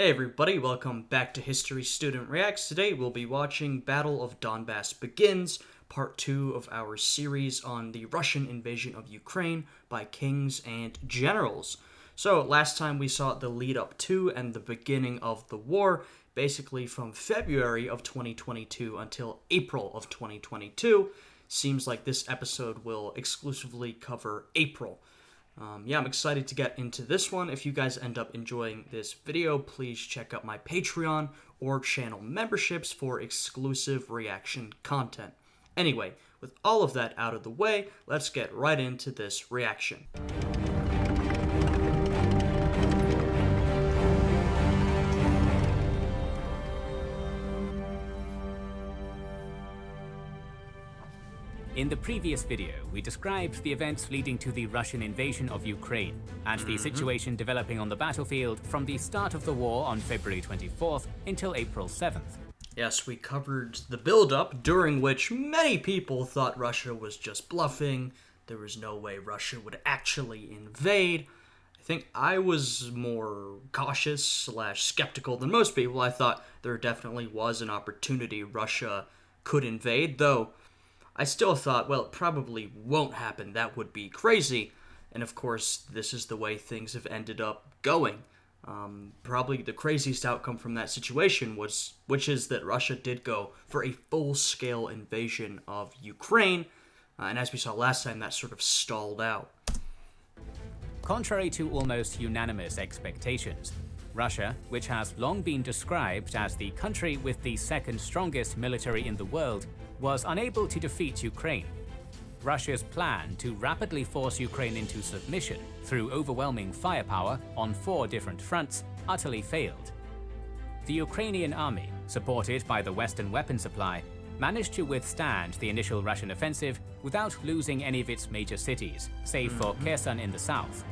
Hey everybody, welcome back to History Student Reacts. Today we'll be watching Battle of Donbas Begins, part 2 of our series on the Russian invasion of Ukraine by kings and generals. So last time we saw the lead up to and the beginning of the war, basically from February of 2022 until April of 2022. Seems like this episode will exclusively cover April. I'm excited to get into this one. If you guys end up enjoying this video, please check out my Patreon or channel memberships for exclusive reaction content. Anyway, with all of that out of the way, let's get right into this reaction. In the previous video, we described the events leading to the Russian invasion of Ukraine, and the situation developing on the battlefield from the start of the war on February 24th until April 7th. Yes, we covered the build-up, during which many people thought Russia was just bluffing. There was no way Russia would actually invade. I think I was more cautious / skeptical than most people. I thought there definitely was an opportunity Russia could invade, though I still thought, well, it probably won't happen. That would be crazy. And of course, this is the way things have ended up going. Probably the craziest outcome from that situation which is that Russia did go for a full-scale invasion of Ukraine. And as we saw last time, that sort of stalled out. Contrary to almost unanimous expectations, Russia, which has long been described as the country with the second strongest military in the world, was unable to defeat Ukraine. Russia's plan to rapidly force Ukraine into submission through overwhelming firepower on 4 different fronts utterly failed. The Ukrainian army, supported by the Western weapon supply, managed to withstand the initial Russian offensive without losing any of its major cities, save for Kherson in the south.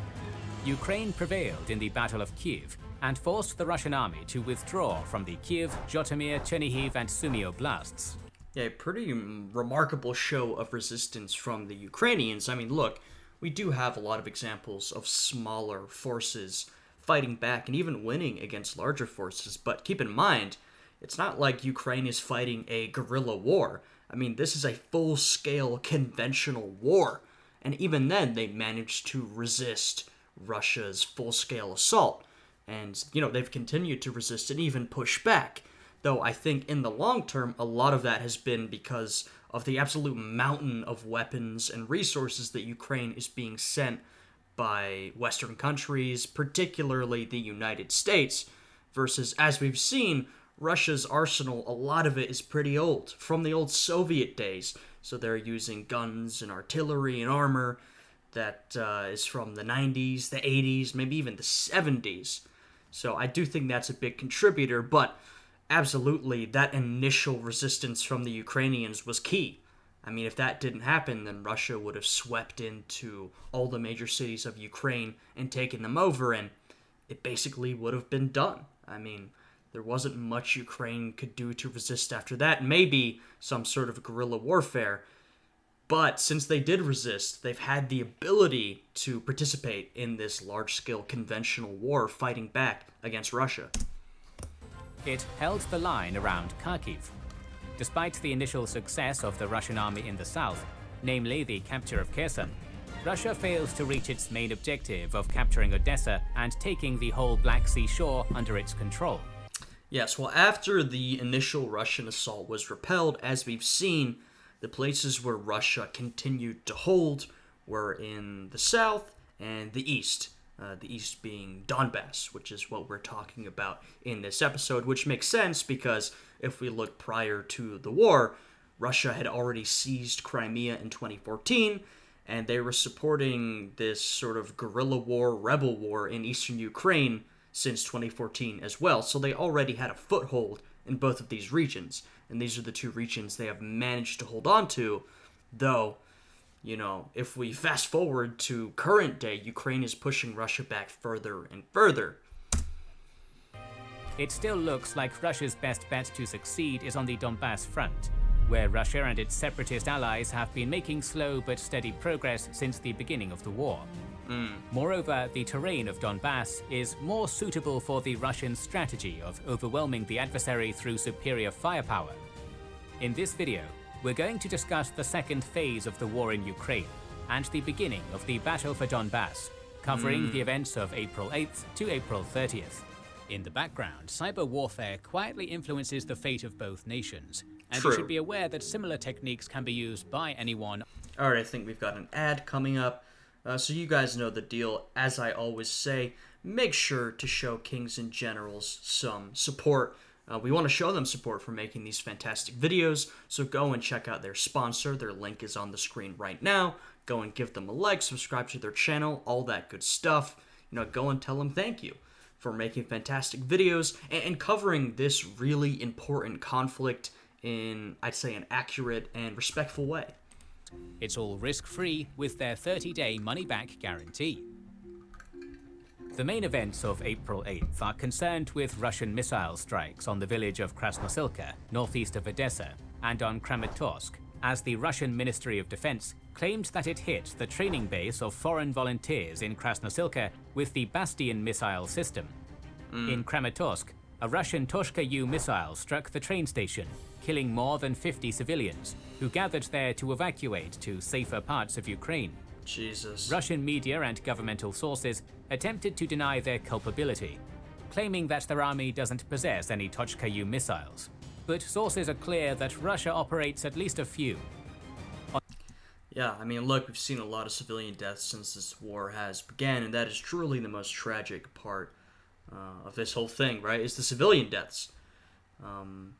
Ukraine prevailed in the Battle of Kyiv and forced the Russian army to withdraw from the Kyiv, Zhytomyr, Chernihiv, and Sumy oblasts. Yeah, a pretty remarkable show of resistance from the Ukrainians. I mean, look, we do have a lot of examples of smaller forces fighting back and even winning against larger forces, but keep in mind, it's not like Ukraine is fighting a guerrilla war. I mean, this is a full-scale conventional war, and even then they managed to resist Russia's full-scale assault. And, they've continued to resist and even push back. Though I think in the long term, a lot of that has been because of the absolute mountain of weapons and resources that Ukraine is being sent by Western countries, particularly the United States, versus, as we've seen, Russia's arsenal, a lot of it is pretty old, from the old Soviet days. So they're using guns and artillery and armor that is from the 90s, the 80s, maybe even the 70s. So I do think that's a big contributor, but absolutely, that initial resistance from the Ukrainians was key. I mean, if that didn't happen, then Russia would have swept into all the major cities of Ukraine and taken them over, and it basically would have been done. I mean, there wasn't much Ukraine could do to resist after that. Maybe some sort of guerrilla warfare. But since they did resist, they've had the ability to participate in this large-scale conventional war fighting back against Russia. It held the line around Kharkiv. Despite the initial success of the Russian army in the south, namely the capture of Kherson, Russia failed to reach its main objective of capturing Odessa and taking the whole Black Sea shore under its control. Yes, well, after the initial Russian assault was repelled, as we've seen, the places where Russia continued to hold were in the south and the east. The east being Donbas, which is what we're talking about in this episode, which makes sense because if we look prior to the war, Russia had already seized Crimea in 2014, and they were supporting this sort of guerrilla war, rebel war in eastern Ukraine since 2014 as well. So they already had a foothold in both of these regions, and these are the 2 regions they have managed to hold on to, though, if we fast forward to current day, Ukraine is pushing Russia back further and further. It still looks like Russia's best bet to succeed is on the Donbas front, where Russia and its separatist allies have been making slow but steady progress since the beginning of the war. Moreover, the terrain of Donbas is more suitable for the Russian strategy of overwhelming the adversary through superior firepower. In this video, we're going to discuss the second phase of the war in Ukraine and the beginning of the battle for Donbas, covering the events of April 8th to April 30th. In the background, cyber warfare quietly influences the fate of both nations, and you should be aware that similar techniques can be used by anyone. Alright, I think we've got an ad coming up. So you guys know the deal. As I always say, make sure to show Kings and Generals some support. We want to show them support for making these fantastic videos, so go and check out their sponsor. Their link is on the screen right now. Go and give them a like, subscribe to their channel, all that good stuff. Go and tell them thank you for making fantastic videos and covering this really important conflict in, I'd say, an accurate and respectful way. It's all risk-free with their 30-day money-back guarantee. The main events of April 8th are concerned with Russian missile strikes on the village of Krasnosilka, northeast of Odessa, and on Kramatorsk, as the Russian Ministry of Defense claimed that it hit the training base of foreign volunteers in Krasnosilka with the Bastion missile system. In Kramatorsk, a Russian Toshka-U missile struck the train station, killing more than 50 civilians, who gathered there to evacuate to safer parts of Ukraine. Jesus. Russian media and governmental sources attempted to deny their culpability, claiming that their army doesn't possess any Toshka-U missiles. But sources are clear that Russia operates at least a few. Yeah, I mean, look, we've seen a lot of civilian deaths since this war has began, and that is truly the most tragic part of this whole thing, right? Is the civilian deaths.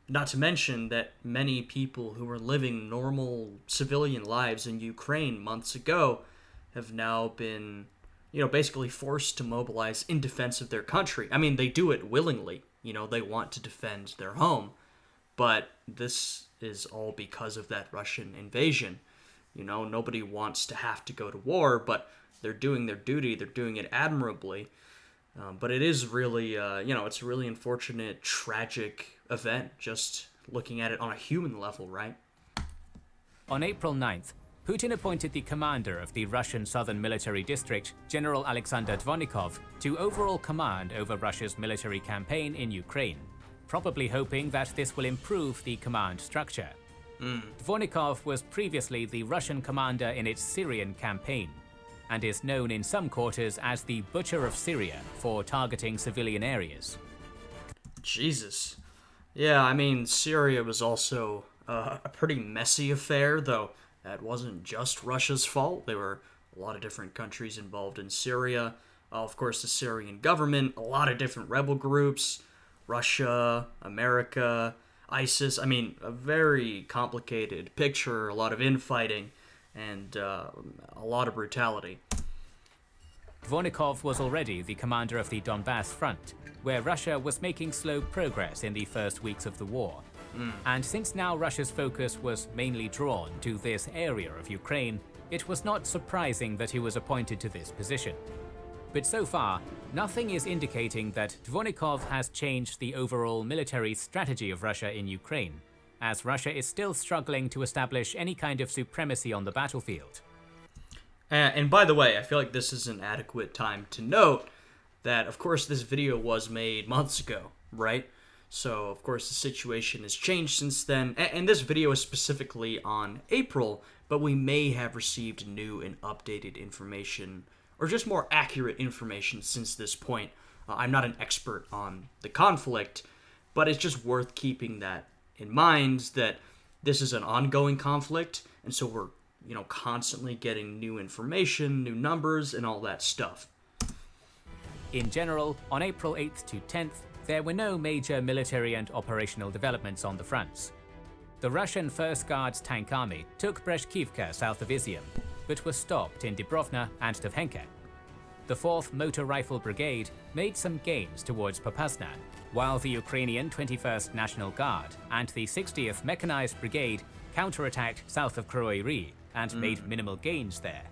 Not to mention that many people who were living normal civilian lives in Ukraine months ago have now been, basically forced to mobilize in defense of their country. I mean, they do it willingly. They want to defend their home. But this is all because of that Russian invasion. Nobody wants to have to go to war, but they're doing their duty. They're doing it admirably. But it is really, it's a really unfortunate, tragic event, just looking at it on a human level, right? On April 9th, Putin appointed the commander of the Russian Southern Military District, General Alexander Dvornikov, to overall command over Russia's military campaign in Ukraine, probably hoping that this will improve the command structure. Dvornikov was previously the Russian commander in its Syrian campaign, and is known in some quarters as the Butcher of Syria for targeting civilian areas. Jesus. Yeah, I mean, Syria was also a pretty messy affair, though that wasn't just Russia's fault. There were a lot of different countries involved in Syria. Of course, the Syrian government, a lot of different rebel groups, Russia, America, ISIS. I mean, a very complicated picture, a lot of infighting, and a lot of brutality. Dvornikov was already the commander of the Donbas front, where Russia was making slow progress in the first weeks of the war. And since now Russia's focus was mainly drawn to this area of Ukraine, it was not surprising that he was appointed to this position. But so far, nothing is indicating that Dvornikov has changed the overall military strategy of Russia in Ukraine, as Russia is still struggling to establish any kind of supremacy on the battlefield. And by the way, I feel like this is an adequate time to note that, of course, this video was made months ago, right? So, of course, the situation has changed since then. And this video is specifically on April, but we may have received new and updated information, or just more accurate information since this point. I'm not an expert on the conflict, but it's just worth keeping that in mind, that this is an ongoing conflict, and so we're, constantly getting new information, new numbers, and all that stuff. In general, on April 8th to 10th, there were no major military and operational developments on the fronts. The Russian First Guards Tank Army took Breshkivka south of Izium, but was stopped in Dibrovna and Tavhenka. The 4th Motor Rifle Brigade made some gains towards Popasna, while the Ukrainian 21st National Guard and the 60th Mechanized Brigade counterattacked south of Kroy and made minimal gains there.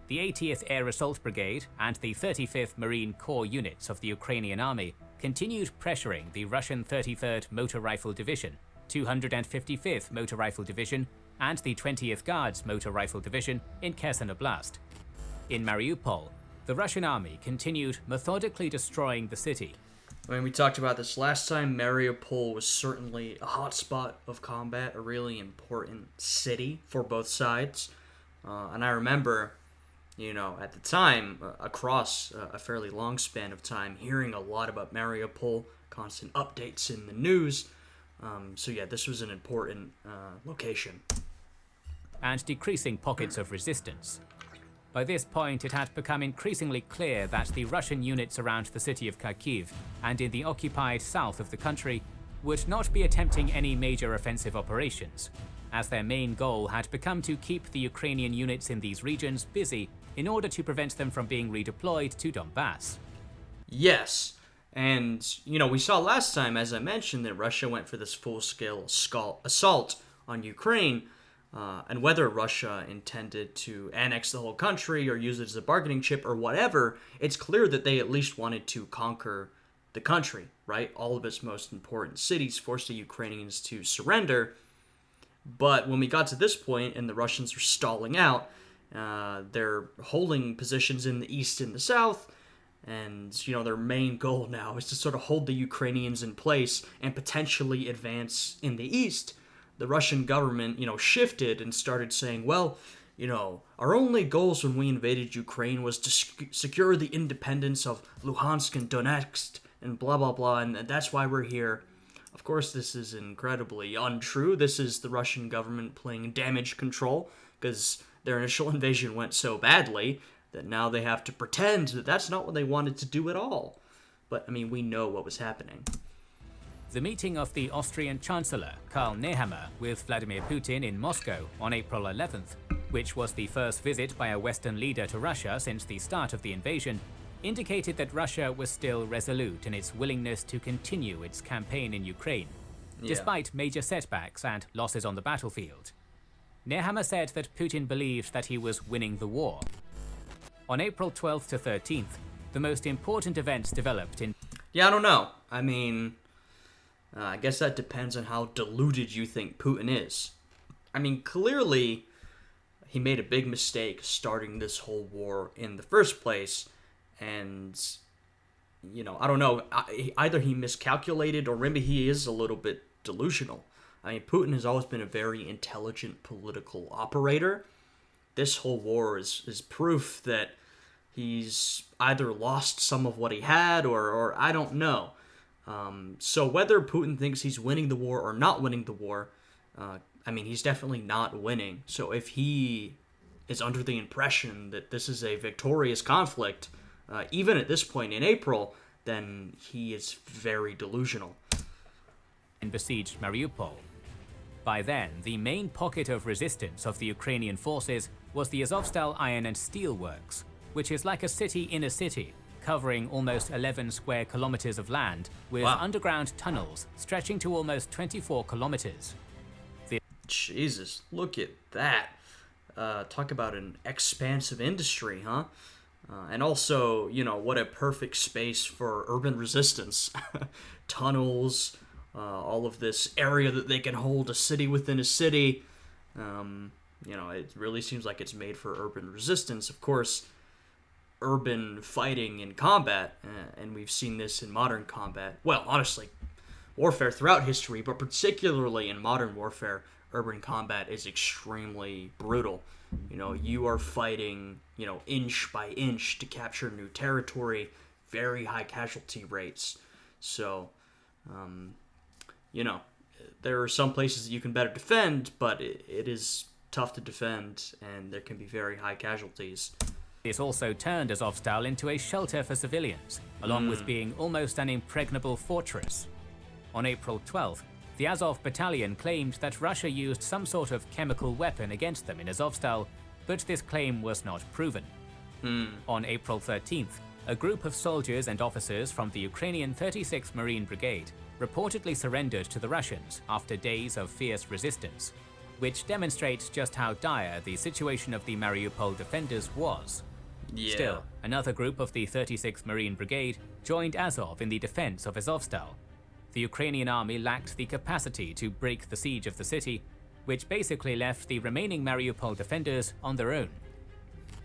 The 80th Air Assault Brigade and the 35th Marine Corps units of the Ukrainian Army continued pressuring the Russian 33rd Motor Rifle Division, 255th Motor Rifle Division, and the 20th Guards Motor Rifle Division in Kherson Oblast. In Mariupol, the Russian army continued methodically destroying the city. I mean, we talked about this last time. Mariupol was certainly a hotspot of combat, a really important city for both sides. And I remember, at the time, across a fairly long span of time, hearing a lot about Mariupol, constant updates in the news. So yeah, this was an important location. And decreasing pockets of resistance. By this point, it had become increasingly clear that the Russian units around the city of Kharkiv and in the occupied south of the country would not be attempting any major offensive operations, as their main goal had become to keep the Ukrainian units in these regions busy in order to prevent them from being redeployed to Donbas. Yes, and, we saw last time, as I mentioned, that Russia went for this full-scale assault on Ukraine. And whether Russia intended to annex the whole country or use it as a bargaining chip or whatever, it's clear that they at least wanted to conquer the country, right? All of its most important cities, force the Ukrainians to surrender. But when we got to this point and the Russians are stalling out, they're holding positions in the east and the south, and, their main goal now is to sort of hold the Ukrainians in place and potentially advance in the east. The Russian government, shifted and started saying, well, our only goals when we invaded Ukraine was to secure the independence of Luhansk and Donetsk and blah, blah, blah, and that's why we're here. Of course, this is incredibly untrue. This is the Russian government playing damage control because their initial invasion went so badly that now they have to pretend that that's not what they wanted to do at all. But, we know what was happening. The meeting of the Austrian Chancellor Karl Nehammer with Vladimir Putin in Moscow on April 11th, which was the first visit by a Western leader to Russia since the start of the invasion, indicated that Russia was still resolute in its willingness to continue its campaign in Ukraine, despite major setbacks and losses on the battlefield. Nehammer said that Putin believed that he was winning the war. On April 12th to 13th, the most important events developed in... Yeah, I don't know. I guess that depends on how deluded you think Putin is. Clearly, he made a big mistake starting this whole war in the first place, and, I don't know, either he miscalculated or maybe he is a little bit delusional. Putin has always been a very intelligent political operator. This whole war is proof that he's either lost some of what he had or I don't know. So whether Putin thinks he's winning the war or not winning the war, he's definitely not winning. So if he is under the impression that this is a victorious conflict, even at this point in April, then he is very delusional. And besieged Mariupol. By then, the main pocket of resistance of the Ukrainian forces was the Azovstal Iron and Steel Works, which is like a city in a city, covering almost 11 square kilometers of land with underground tunnels stretching to almost 24 kilometers. Jesus, look at that. Talk about an expansive industry, huh? And also, what a perfect space for urban resistance. Tunnels, all of this area that they can hold a city within a city. It really seems like it's made for urban resistance. Of course, urban fighting in combat, and we've seen this in modern combat. Well, honestly, warfare throughout history, but particularly in modern warfare, urban combat is extremely brutal. You are fighting, inch by inch to capture new territory, very high casualty rates. So, there are some places that you can better defend, but it is tough to defend, and there can be very high casualties. This also turned Azovstal into a shelter for civilians, along with being almost an impregnable fortress. On April 12th, the Azov battalion claimed that Russia used some sort of chemical weapon against them in Azovstal, but this claim was not proven. On April 13th, a group of soldiers and officers from the Ukrainian 36th Marine Brigade reportedly surrendered to the Russians after days of fierce resistance, which demonstrates just how dire the situation of the Mariupol defenders was. Yeah. Still, another group of the 36th Marine Brigade joined Azov in the defense of Azovstal. The Ukrainian army lacked the capacity to break the siege of the city, which basically left the remaining Mariupol defenders on their own.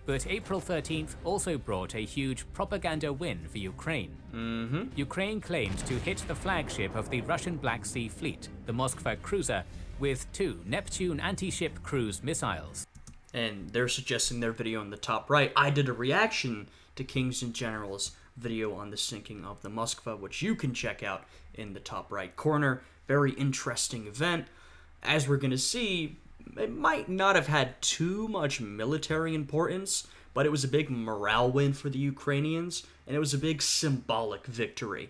But April 13th also brought a huge propaganda win for Ukraine. Ukraine claimed to hit the flagship of the Russian Black Sea Fleet, the Moskva cruiser, with 2 Neptune anti-ship cruise missiles. And they're suggesting their video in the top right. I did a reaction to Kings and Generals video on the sinking of the Moskva, which you can check out in the top right corner. Very interesting event. As we're going to see, it might not have had too much military importance, but it was a big morale win for the Ukrainians, and it was a big symbolic victory.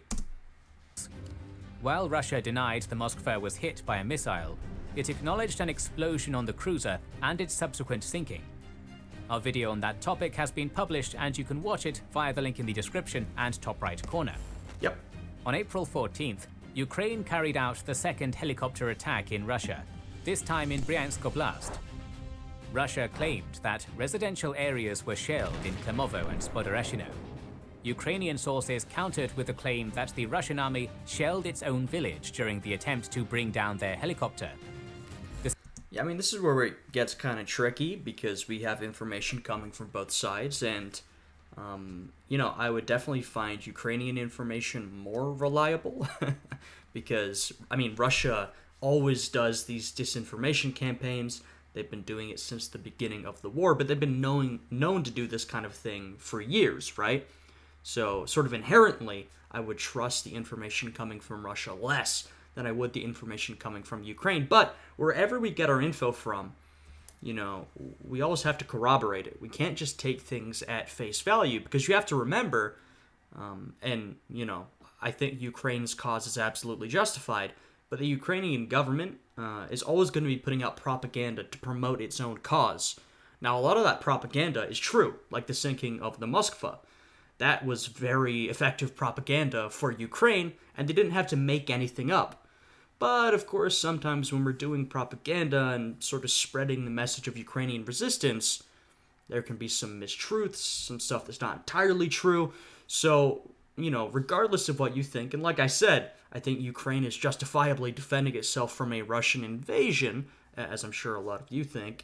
While Russia denied the Moskva was hit by a missile, it acknowledged an explosion on the cruiser and its subsequent sinking. Our video on that topic has been published, and you can watch it via the link in the description and top right corner. Yep. On April 14th, Ukraine carried out the second helicopter attack in Russia, this time in Bryansk Oblast. Russia claimed that residential areas were shelled in Klemovo and Spodoreshino. Ukrainian sources countered with the claim that the Russian army shelled its own village during the attempt to bring down their helicopter. Yeah, I mean, this is where it gets kind of tricky because we have information coming from both sides, and, I would definitely find Ukrainian information more reliable because, Russia always does these disinformation campaigns. They've been doing it since the beginning of the war, but they've been known to do this kind of thing for years, right? So, sort of inherently, I would trust the information coming from Russia less than I would the information coming from Ukraine. But wherever we get our info from, we always have to corroborate it. We can't just take things at face value, because you have to remember, I think Ukraine's cause is absolutely justified, but the Ukrainian government is always going to be putting out propaganda to promote its own cause. Now, a lot of that propaganda is true, like the sinking of the Moskva. That was very effective propaganda for Ukraine, and they didn't have to make anything up. But, of course, sometimes when we're doing propaganda and sort of spreading the message of Ukrainian resistance, there can be some mistruths, some stuff that's not entirely true. So, regardless of what you think, and like I said, I think Ukraine is justifiably defending itself from a Russian invasion, as I'm sure a lot of you think,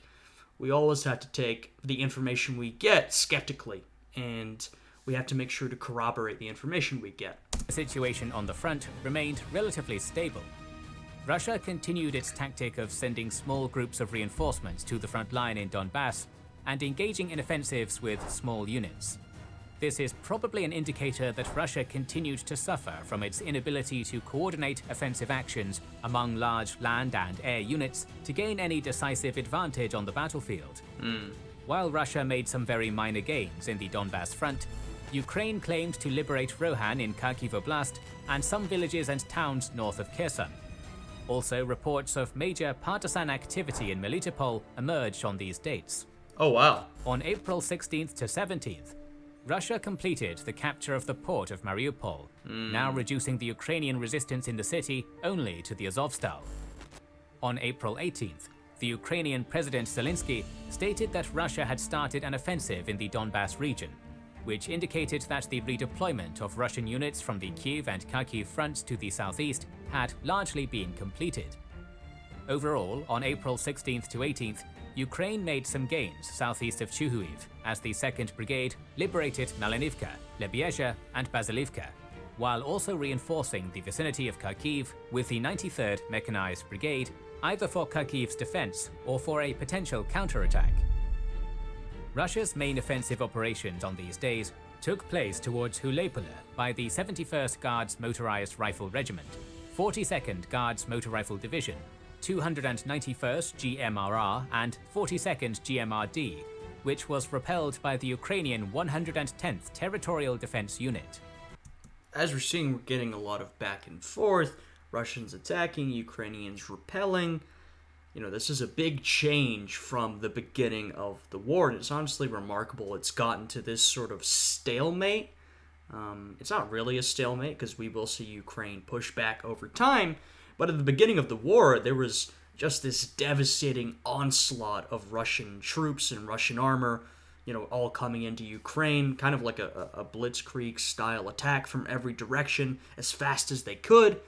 we always have to take the information we get skeptically, and we have to make sure to corroborate the information we get. The situation on the front remained relatively stable. Russia continued its tactic of sending small groups of reinforcements to the front line in Donbas and engaging in offensives with small units. This is probably an indicator that Russia continued to suffer from its inability to coordinate offensive actions among large land and air units to gain any decisive advantage on the battlefield. While Russia made some very minor gains in the Donbas front, Ukraine claimed to liberate Rohan in Kharkiv Oblast and some villages and towns north of Kherson. Also, reports of major partisan activity in Mariupol emerged on these dates. Oh, wow. On April 16th to 17th, Russia completed the capture of the port of Mariupol, now reducing the Ukrainian resistance in the city only to the Azovstal. On April 18th, the Ukrainian President Zelensky stated that Russia had started an offensive in the Donbas region, which indicated that the redeployment of Russian units from the Kyiv and Kharkiv fronts to the southeast had largely been completed. Overall, on April 16th to 18th, Ukraine made some gains southeast of Chuhuiv as the 2nd Brigade liberated Malinivka, Lebezha, and Basilivka, while also reinforcing the vicinity of Kharkiv with the 93rd Mechanized Brigade, either for Kharkiv's defense or for a potential counterattack. Russia's main offensive operations on these days took place towards Hulepole by the 71st Guards Motorized Rifle Regiment, 42nd Guards Motor Rifle Division, 291st GMRR and 42nd GMRD, which was repelled by the Ukrainian 110th Territorial Defense Unit. As we're seeing, we're getting a lot of back and forth, Russians attacking, Ukrainians repelling. This is a big change from the beginning of the war, and it's honestly remarkable it's gotten to this sort of stalemate. It's not really a stalemate, because we will see Ukraine push back over time, but at the beginning of the war, there was just this devastating onslaught of Russian troops and Russian armor, all coming into Ukraine, kind of like a blitzkrieg-style attack from every direction as fast as they could,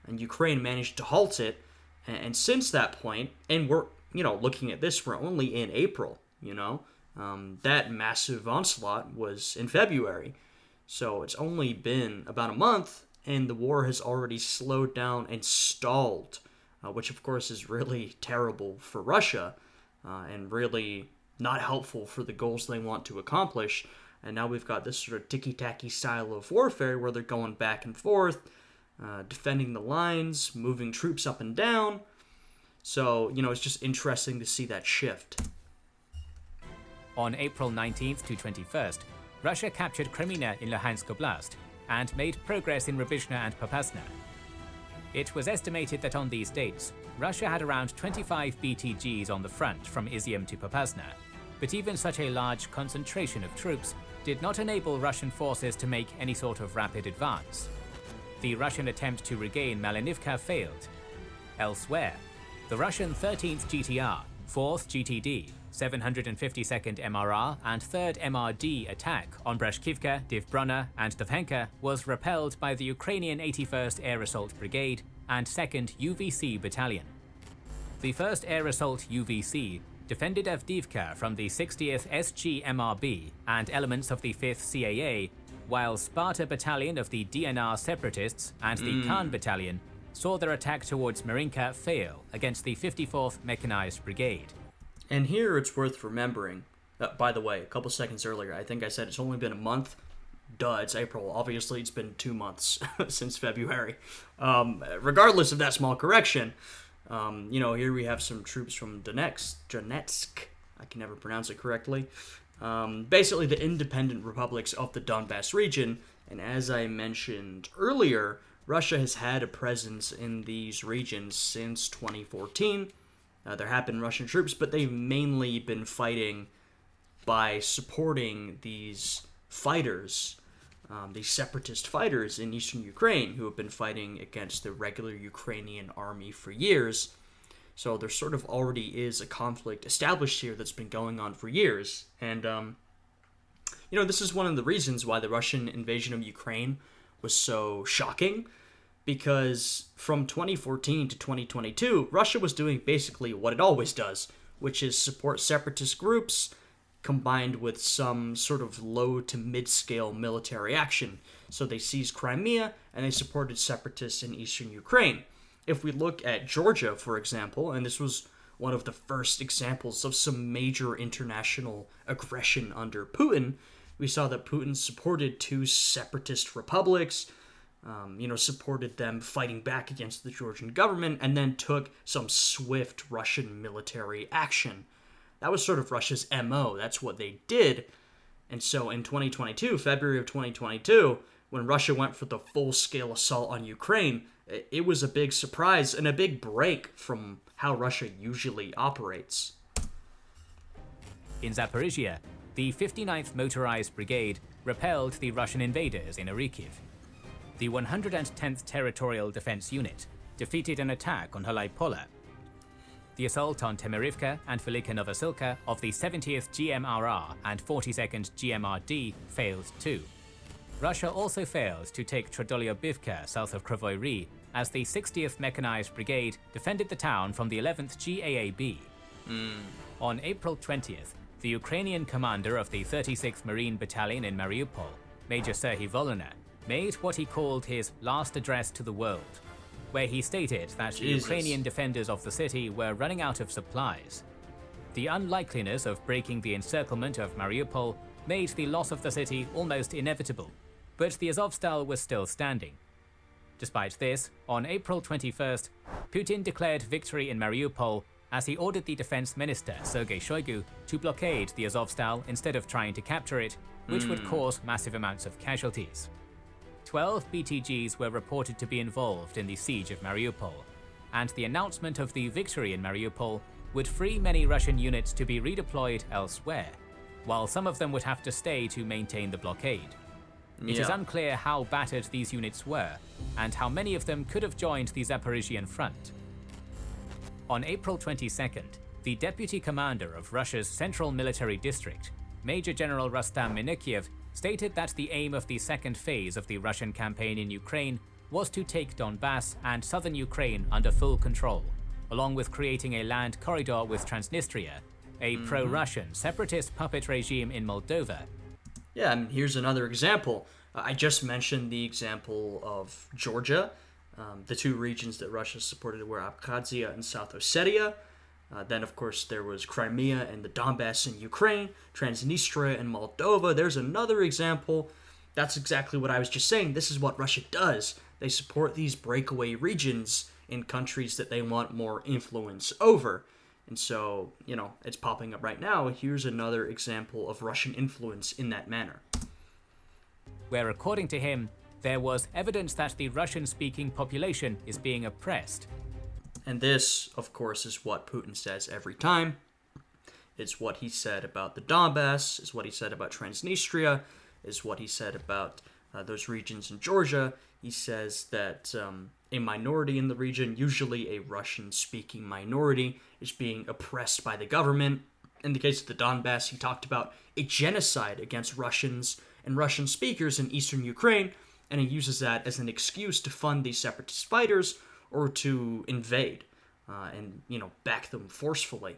and Ukraine managed to halt it. And since that point, and we're, looking at this, we're only in April, That massive onslaught was in February. So it's only been about a month, and the war has already slowed down and stalled, which of course is really terrible for Russia, and really not helpful for the goals they want to accomplish. And now we've got this sort of ticky-tacky style of warfare where they're going back and forth, defending the lines, moving troops up and down. So, it's just interesting to see that shift. On April 19th to 21st, Russia captured Crimea in Luhansk Oblast and made progress in Rubizhne and Popasna. It was estimated that on these dates, Russia had around 25 BTGs on the front from Izium to Popasna, but even such a large concentration of troops did not enable Russian forces to make any sort of rapid advance. The Russian attempt to regain Malinivka failed. Elsewhere, the Russian 13th GTR, 4th GTD, 752nd MRR and 3rd MRD attack on Breshkivka, Divbrona and Dovhenka was repelled by the Ukrainian 81st Air Assault Brigade and 2nd UVC Battalion. The 1st Air Assault UVC defended Avdiivka from the 60th SG-MRB and elements of the 5th CAA, while Sparta Battalion of the DNR Separatists and the Khan Battalion saw their attack towards Marinka fail against the 54th Mechanized Brigade. And here it's worth remembering, by the way, a couple seconds earlier, I think I said it's only been a month. Duh, it's April. Obviously, it's been 2 months since February. Regardless of that small correction, here we have some troops from Donetsk. I can never pronounce it correctly. Basically, the independent republics of the Donbas region. And as I mentioned earlier, Russia has had a presence in these regions since 2014. There have been Russian troops, but they've mainly been fighting by supporting these fighters, these separatist fighters in eastern Ukraine who have been fighting against the regular Ukrainian army for years. So there sort of already is a conflict established here that's been going on for years. And, this is one of the reasons why the Russian invasion of Ukraine was so shocking. Because from 2014 to 2022, Russia was doing basically what it always does, which is support separatist groups combined with some sort of low to mid-scale military action. So they seized Crimea and they supported separatists in eastern Ukraine. If we look at Georgia, for example, and this was one of the first examples of some major international aggression under Putin, we saw that Putin supported 2 separatist republics, supported them fighting back against the Georgian government, and then took some swift Russian military action. That was sort of Russia's MO. That's what they did. And so in 2022, February of 2022, when Russia went for the full-scale assault on Ukraine, it was a big surprise and a big break from how Russia usually operates. In Zaporizhia, the 59th Motorized Brigade repelled the Russian invaders in Kharkiv. The 110th Territorial Defense Unit defeated an attack on Halaypola. The assault on Temerivka and Velika Novosilka of the 70th GMRR and 42nd GMRD failed too. Russia also failed to take Trodolyobivka south of Kryvyi Rih as the 60th Mechanized Brigade defended the town from the 11th GAAB. On April 20th, the Ukrainian commander of the 36th Marine Battalion in Mariupol, Major Serhiy Volodya, made what he called his last address to the world, where he stated that the Ukrainian defenders of the city were running out of supplies. The unlikeliness of breaking the encirclement of Mariupol made the loss of the city almost inevitable, but the Azovstal was still standing. Despite this, on April 21st, Putin declared victory in Mariupol as he ordered the defense minister, Sergei Shoigu, to blockade the Azovstal instead of trying to capture it, which would cause massive amounts of casualties. 12 BTGs were reported to be involved in the siege of Mariupol, and the announcement of the victory in Mariupol would free many Russian units to be redeployed elsewhere, while some of them would have to stay to maintain the blockade. It is unclear how battered these units were, and how many of them could have joined the Zaporizhian front. On April 22nd, the deputy commander of Russia's Central Military District, Major General Rustam Minikiev, stated that the aim of the second phase of the Russian campaign in Ukraine was to take Donbas and southern Ukraine under full control, along with creating a land corridor with Transnistria, a pro-Russian separatist puppet regime in Moldova. Yeah, and here's another example. I just mentioned the example of Georgia. The two regions that Russia supported were Abkhazia and South Ossetia. Then, of course, there was Crimea and the Donbas in Ukraine, Transnistria and Moldova. There's another example. That's exactly what I was just saying. This is what Russia does. They support these breakaway regions in countries that they want more influence over. And so, it's popping up right now. Here's another example of Russian influence in that manner. Where, according to him, there was evidence that the Russian-speaking population is being oppressed. And this, of course, is what Putin says every time. It's what he said about the Donbas, is what he said about Transnistria, is what he said about those regions in Georgia. He says that a minority in the region, usually a Russian-speaking minority, is being oppressed by the government. In the case of the Donbas, he talked about a genocide against Russians and Russian speakers in eastern Ukraine, and he uses that as an excuse to fund these separatist fighters or to invade and, back them forcefully.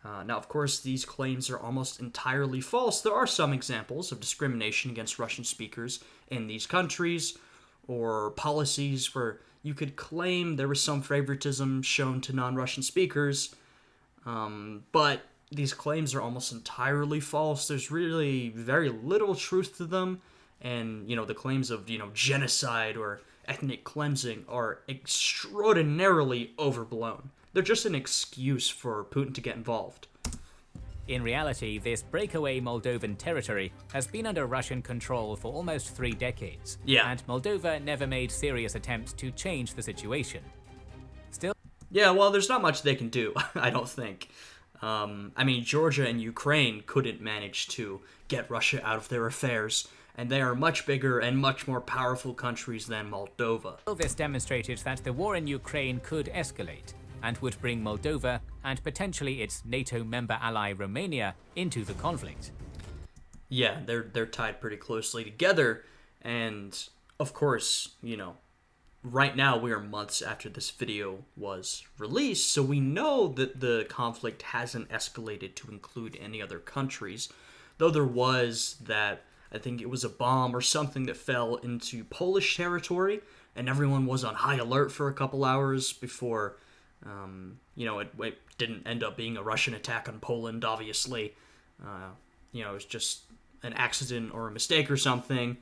Now, of course, these claims are almost entirely false. There are some examples of discrimination against Russian speakers in these countries, or policies where you could claim there was some favoritism shown to non-Russian speakers, but these claims are almost entirely false. There's really very little truth to them, and, the claims of, genocide or ethnic cleansing are extraordinarily overblown. They're just an excuse for Putin to get involved. In reality, this breakaway Moldovan territory has been under Russian control for almost 3 decades, and Moldova never made serious attempts to change the situation. Still, yeah, well, there's not much they can do, I don't think. Georgia and Ukraine couldn't manage to get Russia out of their affairs, and they are much bigger and much more powerful countries than Moldova. This demonstrated that the war in Ukraine could escalate, and would bring Moldova, and potentially its NATO member ally Romania, into the conflict. Yeah, they're tied pretty closely together, and of course, right now we are months after this video was released, so we know that the conflict hasn't escalated to include any other countries, though there was that, I think it was a bomb or something that fell into Polish territory, and everyone was on high alert for a couple hours before it didn't end up being a Russian attack on Poland, obviously. It was just an accident or a mistake or something,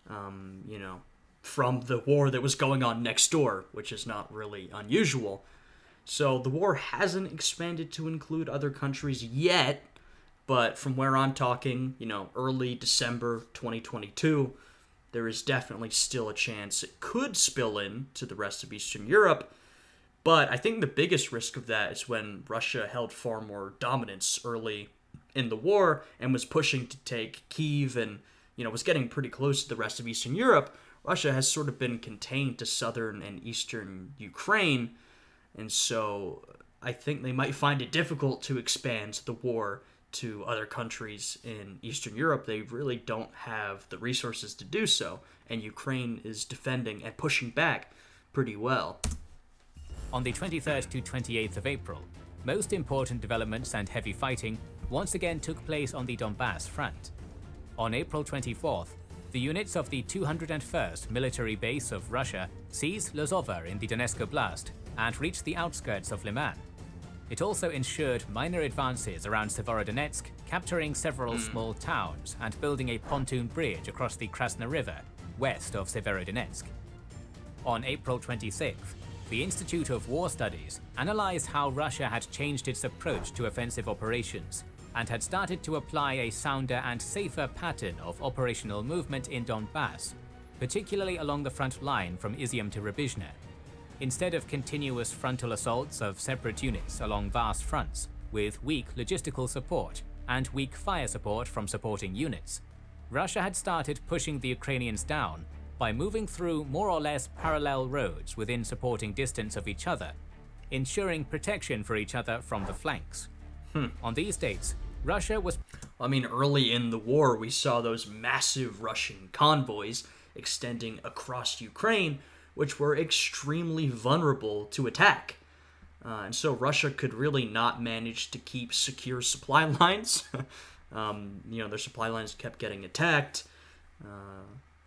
from the war that was going on next door, which is not really unusual. So the war hasn't expanded to include other countries yet, but from where I'm talking, early December 2022, there is definitely still a chance it could spill in to the rest of Eastern Europe. But I think the biggest risk of that is when Russia held far more dominance early in the war and was pushing to take Kyiv and, was getting pretty close to the rest of Eastern Europe. Russia has sort of been contained to southern and eastern Ukraine, and so I think they might find it difficult to expand the war to other countries in Eastern Europe. They really don't have the resources to do so, and Ukraine is defending and pushing back pretty well. On the 23rd to 28th of April, most important developments and heavy fighting once again took place on the Donbas front. On April 24th, the units of the 201st Military Base of Russia seized Lozova in the Donetsk Oblast and reached the outskirts of Liman. It also ensured minor advances around Severodonetsk, capturing several small towns and building a pontoon bridge across the Krasna River, west of Severodonetsk. On April 26th, the Institute of War Studies analyzed how Russia had changed its approach to offensive operations and had started to apply a sounder and safer pattern of operational movement in Donbas, particularly along the front line from Izium to Rubizhne. Instead of continuous frontal assaults of separate units along vast fronts, with weak logistical support and weak fire support from supporting units, Russia had started pushing the Ukrainians down by moving through more or less parallel roads within supporting distance of each other, ensuring protection for each other from the flanks. On these dates, Russia was... early in the war, we saw those massive Russian convoys extending across Ukraine, which were extremely vulnerable to attack. And so Russia could really not manage to keep secure supply lines. Their supply lines kept getting attacked.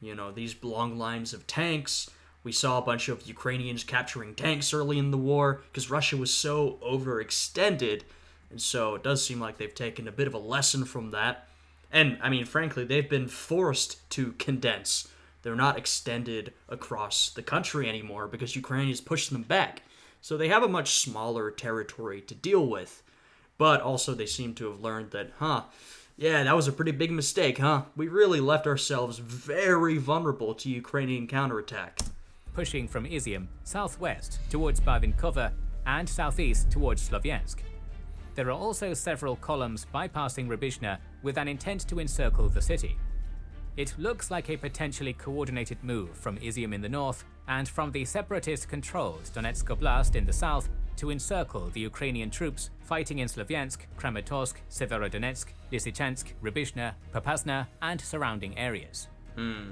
These long lines of tanks. We saw a bunch of Ukrainians capturing tanks early in the war because Russia was so overextended. And so it does seem like they've taken a bit of a lesson from that. And, I mean, frankly, they've been forced to condense. They're not extended across the country anymore because Ukraine has pushed them back. So they have a much smaller territory to deal with. But also they seem to have learned that, that was a pretty big mistake, We really left ourselves very vulnerable to Ukrainian counterattack. Pushing from Izium southwest towards Barvinkova and southeast towards Slovyansk. There are also several columns bypassing Rubizhne with an intent to encircle the city. It looks like a potentially coordinated move from Izium in the north and from the separatist-controlled Donetsk Oblast in the south to encircle the Ukrainian troops fighting in Slovyansk, Kramatorsk, Severodonetsk, Lysychansk, Rubizhne, Popasna, and surrounding areas.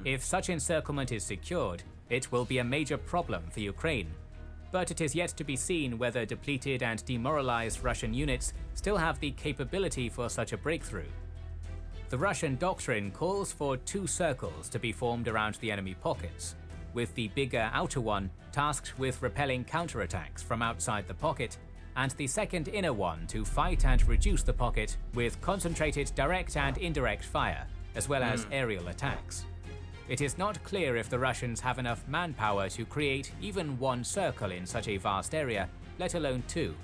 If such encirclement is secured, it will be a major problem for Ukraine. But it is yet to be seen whether depleted and demoralized Russian units still have the capability for such a breakthrough. The Russian doctrine calls for two circles to be formed around the enemy pockets, with the bigger outer one tasked with repelling counterattacks from outside the pocket, and the second inner one to fight and reduce the pocket with concentrated direct and indirect fire, as well as aerial attacks. It is not clear if the Russians have enough manpower to create even one circle in such a vast area, let alone two.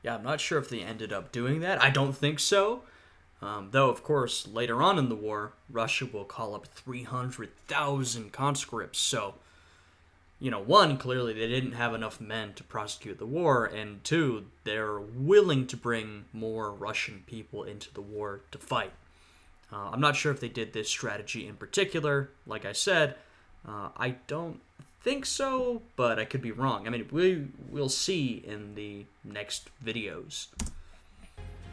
Yeah, I'm not sure if they ended up doing that. I don't think so. Though, of course, later on in the war, Russia will call up 300,000 conscripts. So, one, clearly they didn't have enough men to prosecute the war, and two, they're willing to bring more Russian people into the war to fight. I'm not sure if they did this strategy in particular. Like I said, I don't think so, but I could be wrong. I mean, we'll see in the next videos.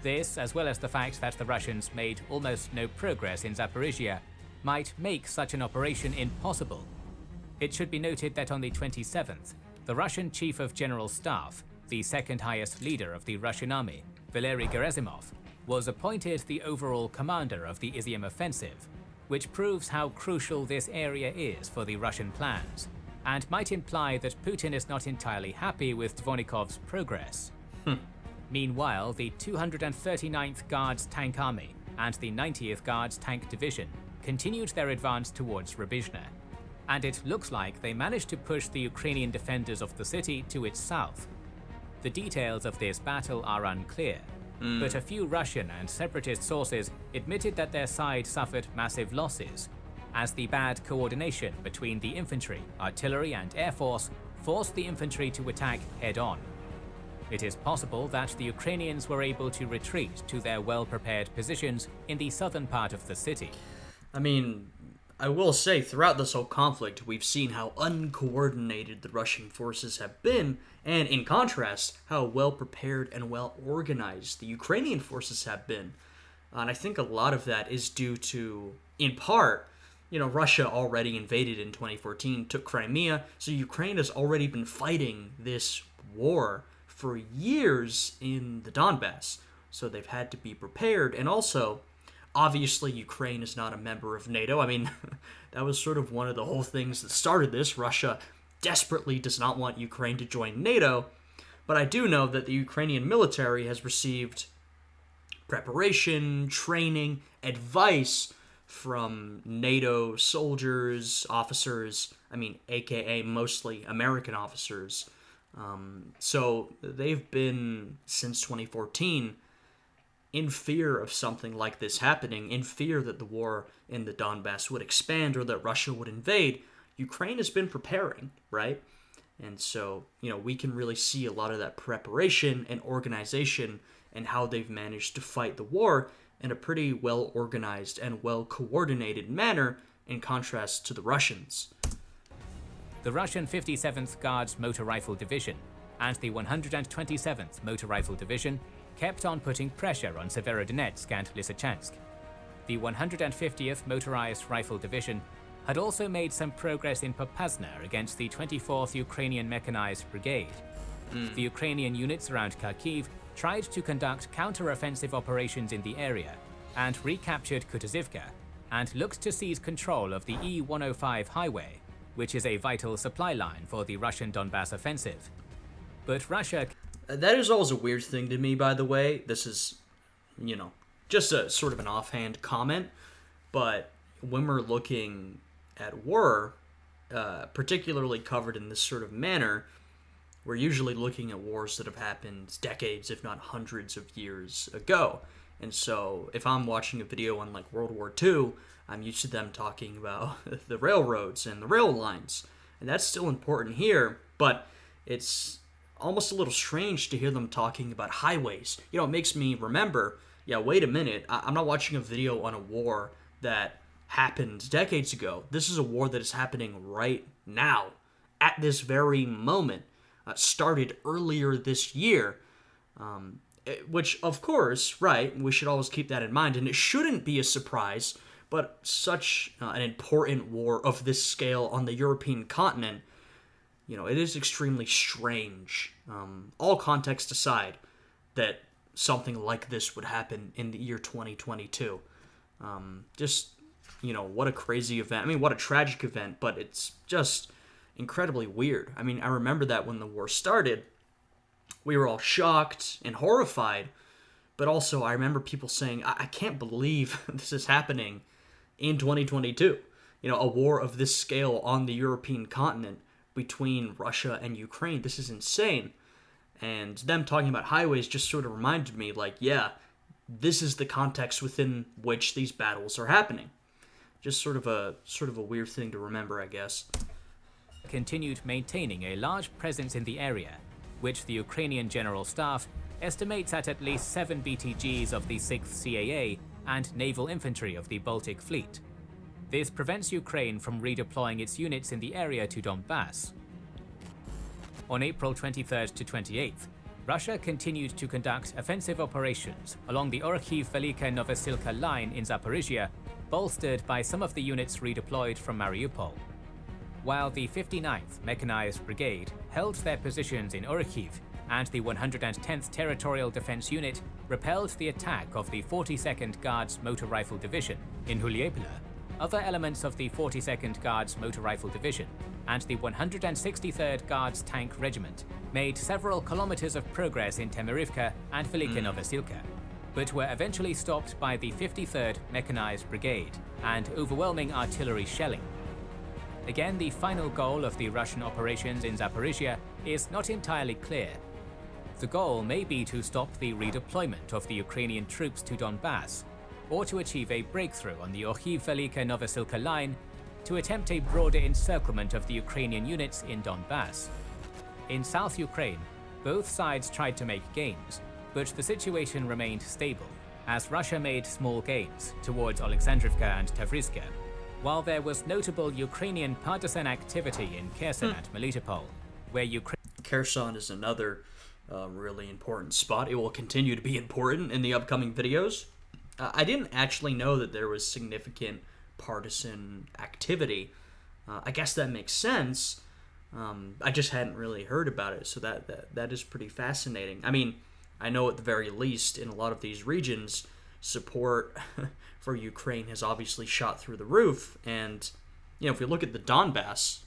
This, as well as the fact that the Russians made almost no progress in Zaporizhia, might make such an operation impossible. It should be noted that on the 27th, the Russian Chief of General Staff, the second highest leader of the Russian army, Valery Gerasimov, was appointed the overall commander of the Izium offensive, which proves how crucial this area is for the Russian plans, and might imply that Putin is not entirely happy with Dvornikov's progress. Meanwhile, the 239th Guards Tank Army and the 90th Guards Tank Division continued their advance towards Rubizhne, and it looks like they managed to push the Ukrainian defenders of the city to its south. The details of this battle are unclear, but a few Russian and separatist sources admitted that their side suffered massive losses, as the bad coordination between the infantry, artillery, and air force forced the infantry to attack head-on. It is possible that the Ukrainians were able to retreat to their well-prepared positions in the southern part of the city. I mean, I will say, throughout this whole conflict, we've seen how uncoordinated the Russian forces have been, and in contrast, how well-prepared and well-organized the Ukrainian forces have been. And I think a lot of that is due to, in part, Russia already invaded in 2014, took Crimea, so Ukraine has already been fighting this war for years in the Donbas, so they've had to be prepared. And also, obviously, Ukraine is not a member of NATO. I mean, that was sort of one of the whole things that started this. Russia desperately does not want Ukraine to join NATO, but I do know that the Ukrainian military has received preparation, training, advice from NATO soldiers, officers, aka mostly American officers. So they've been, since 2014, in fear of something like this happening, in fear that the war in the Donbas would expand or that Russia would invade. Ukraine has been preparing, right? And so, we can really see a lot of that preparation and organization and how they've managed to fight the war in a pretty well-organized and well-coordinated manner in contrast to the Russians. The Russian 57th Guards Motor Rifle Division and the 127th Motor Rifle Division kept on putting pressure on Severodonetsk and Lysychansk. The 150th Motorized Rifle Division had also made some progress in Popasna against the 24th Ukrainian Mechanized Brigade. The Ukrainian units around Kharkiv tried to conduct counter-offensive operations in the area and recaptured Kutuzivka, and looked to seize control of the E-105 highway, which is a vital supply line for the Russian Donbas offensive. But Russia... That is always a weird thing to me, by the way. This is, just a sort of an offhand comment, but when we're looking at war, particularly covered in this sort of manner, we're usually looking at wars that have happened decades, if not hundreds of years ago. And so if I'm watching a video on like World War II, I'm used to them talking about the railroads and the rail lines. And that's still important here, but it's almost a little strange to hear them talking about highways. It makes me remember, wait a minute, I'm not watching a video on a war that happened decades ago. This is a war that is happening right now, at this very moment. Started earlier this year, which, of course, right, we should always keep that in mind, and it shouldn't be a surprise, but such an important war of this scale on the European continent, it is extremely strange, all context aside, that something like this would happen in the year 2022. What a crazy event. What a tragic event, but it's just incredibly weird. I remember that when the war started, we were all shocked and horrified, but also I remember people saying, I can't believe this is happening in 2022. A war of this scale on the European continent between Russia and Ukraine. This is insane. And them talking about highways just sort of reminded me, this is the context within which these battles are happening. Just sort of a weird thing to remember, I guess. Continued maintaining a large presence in the area, which the Ukrainian General Staff estimates at least 7 BTGs of the 6th CAA and naval infantry of the Baltic Fleet. This prevents Ukraine from redeploying its units in the area to Donbas. On April 23rd to 28th, Russia continued to conduct offensive operations along the Orkhiv-Velika Novosilka line in Zaporizhia, bolstered by some of the units redeployed from Mariupol. While the 59th Mechanized Brigade held their positions in Orkhiv, and the 110th Territorial Defense Unit repelled the attack of the 42nd Guards Motor Rifle Division in Huliepole, other elements of the 42nd Guards Motor Rifle Division and the 163rd Guards Tank Regiment made several kilometers of progress in Temerivka and Velika Novosilka, but were eventually stopped by the 53rd Mechanized Brigade and overwhelming artillery shelling. Again, the final goal of the Russian operations in Zaporizhia is not entirely clear. The goal may be to stop the redeployment of the Ukrainian troops to Donbas, or to achieve a breakthrough on the Orkhiv-Velika Novosilka line to attempt a broader encirclement of the Ukrainian units in Donbas. In South Ukraine, both sides tried to make gains, but the situation remained stable, as Russia made small gains towards Alexandrivka and Tavrizhka, while there was notable Ukrainian partisan activity in Kherson and Melitopol, where Ukraine... Kherson is another really important spot. It will continue to be important in the upcoming videos. I didn't actually know that there was significant partisan activity. I guess that makes sense. I just hadn't really heard about it, so that is pretty fascinating. I know at the very least in a lot of these regions, support for Ukraine has obviously shot through the roof. And, if we look at the Donbas,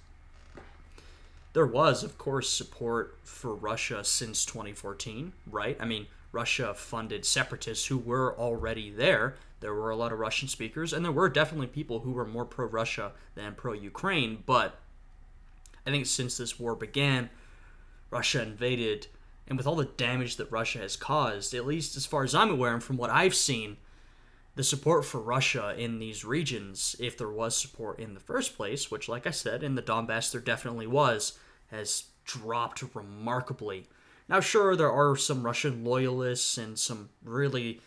there was, of course, support for Russia since 2014, right? Russia funded separatists who were already there. There were a lot of Russian speakers, and there were definitely people who were more pro-Russia than pro-Ukraine. But I think since this war began, Russia invaded, and with all the damage that Russia has caused, at least as far as I'm aware and from what I've seen, the support for Russia in these regions, if there was support in the first place, which, like I said, in the Donbass there definitely was, has dropped remarkably. Now, sure, there are some Russian loyalists and some really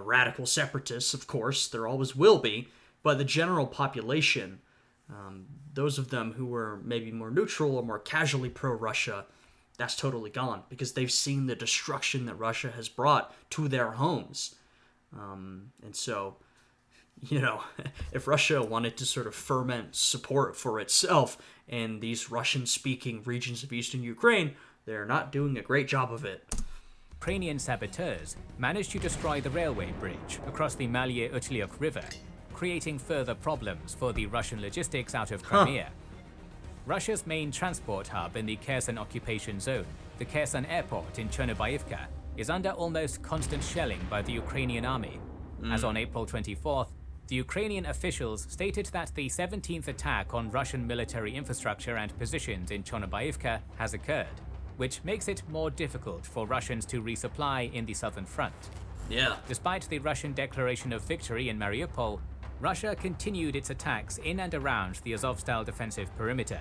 radical separatists, of course, there always will be, but the general population, those of them who were maybe more neutral or more casually pro-Russia, that's totally gone, because they've seen the destruction that Russia has brought to their homes. And so, you know, if Russia wanted to sort of ferment support for itself in these Russian-speaking regions of eastern Ukraine, they're not doing a great job of it. Ukrainian saboteurs managed to destroy the railway bridge across the Malye-Utliok River, creating further problems for the Russian logistics out of Crimea. Russia's main transport hub in the Kherson occupation zone, the Kherson airport in Chernobyivka, is under almost constant shelling by the Ukrainian army. As on April 24th, the Ukrainian officials stated that the 17th attack on Russian military infrastructure and positions in Chernobyivka has occurred, which makes it more difficult for Russians to resupply in the southern front. Yeah. Despite the Russian declaration of victory in Mariupol, Russia continued its attacks in and around the Azovstal defensive perimeter.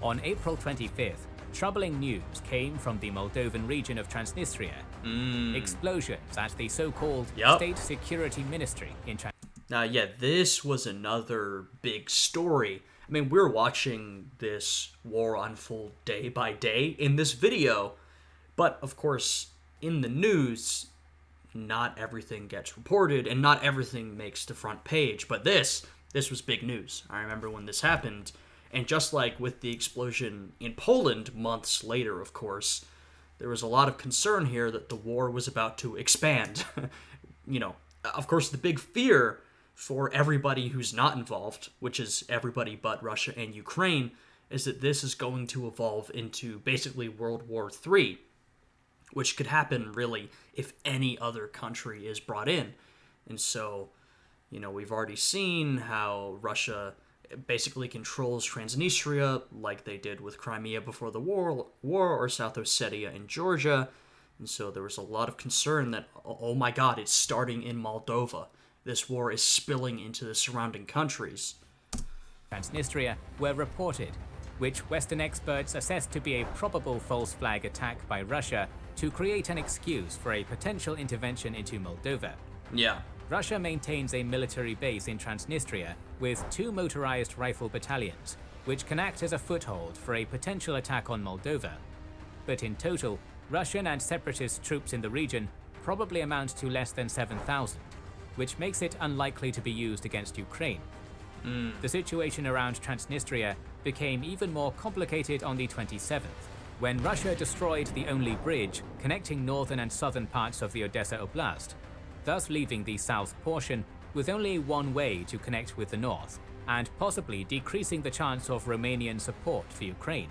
On April 25th, troubling news came from the Moldovan region of Transnistria. Explosions at the so-called State Security Ministry in Transnistria. Now, yeah, this was another big story. I mean, we're watching this war unfold day by day in this video, but of course, in the news, not everything gets reported and not everything makes the front page. But this was big news. I remember when this happened, and just like with the explosion in Poland months later, of course, there was a lot of concern here that the war was about to expand. You know, of course, the big fear for everybody who's not involved, which is everybody but Russia and Ukraine, is that this is going to evolve into basically World War III, which could happen really if any other country is brought in. And so, you know, we've already seen how Russia basically controls Transnistria like they did with Crimea before the war or South Ossetia and Georgia. And so there was a lot of concern that, oh my god, it's starting in Moldova. This war is spilling into the surrounding countries. Transnistria were reported, which Western experts assessed to be a probable false flag attack by Russia to create an excuse for a potential intervention into Moldova. Yeah. Russia maintains a military base in Transnistria with 2 motorized rifle battalions, which can act as a foothold for a potential attack on Moldova. But in total, Russian and separatist troops in the region probably amount to less than 7,000, which makes it unlikely to be used against Ukraine. The situation around Transnistria became even more complicated on the 27th, when Russia destroyed the only bridge connecting northern and southern parts of the Odessa Oblast, thus leaving the south portion with only one way to connect with the north, and possibly decreasing the chance of Romanian support for Ukraine.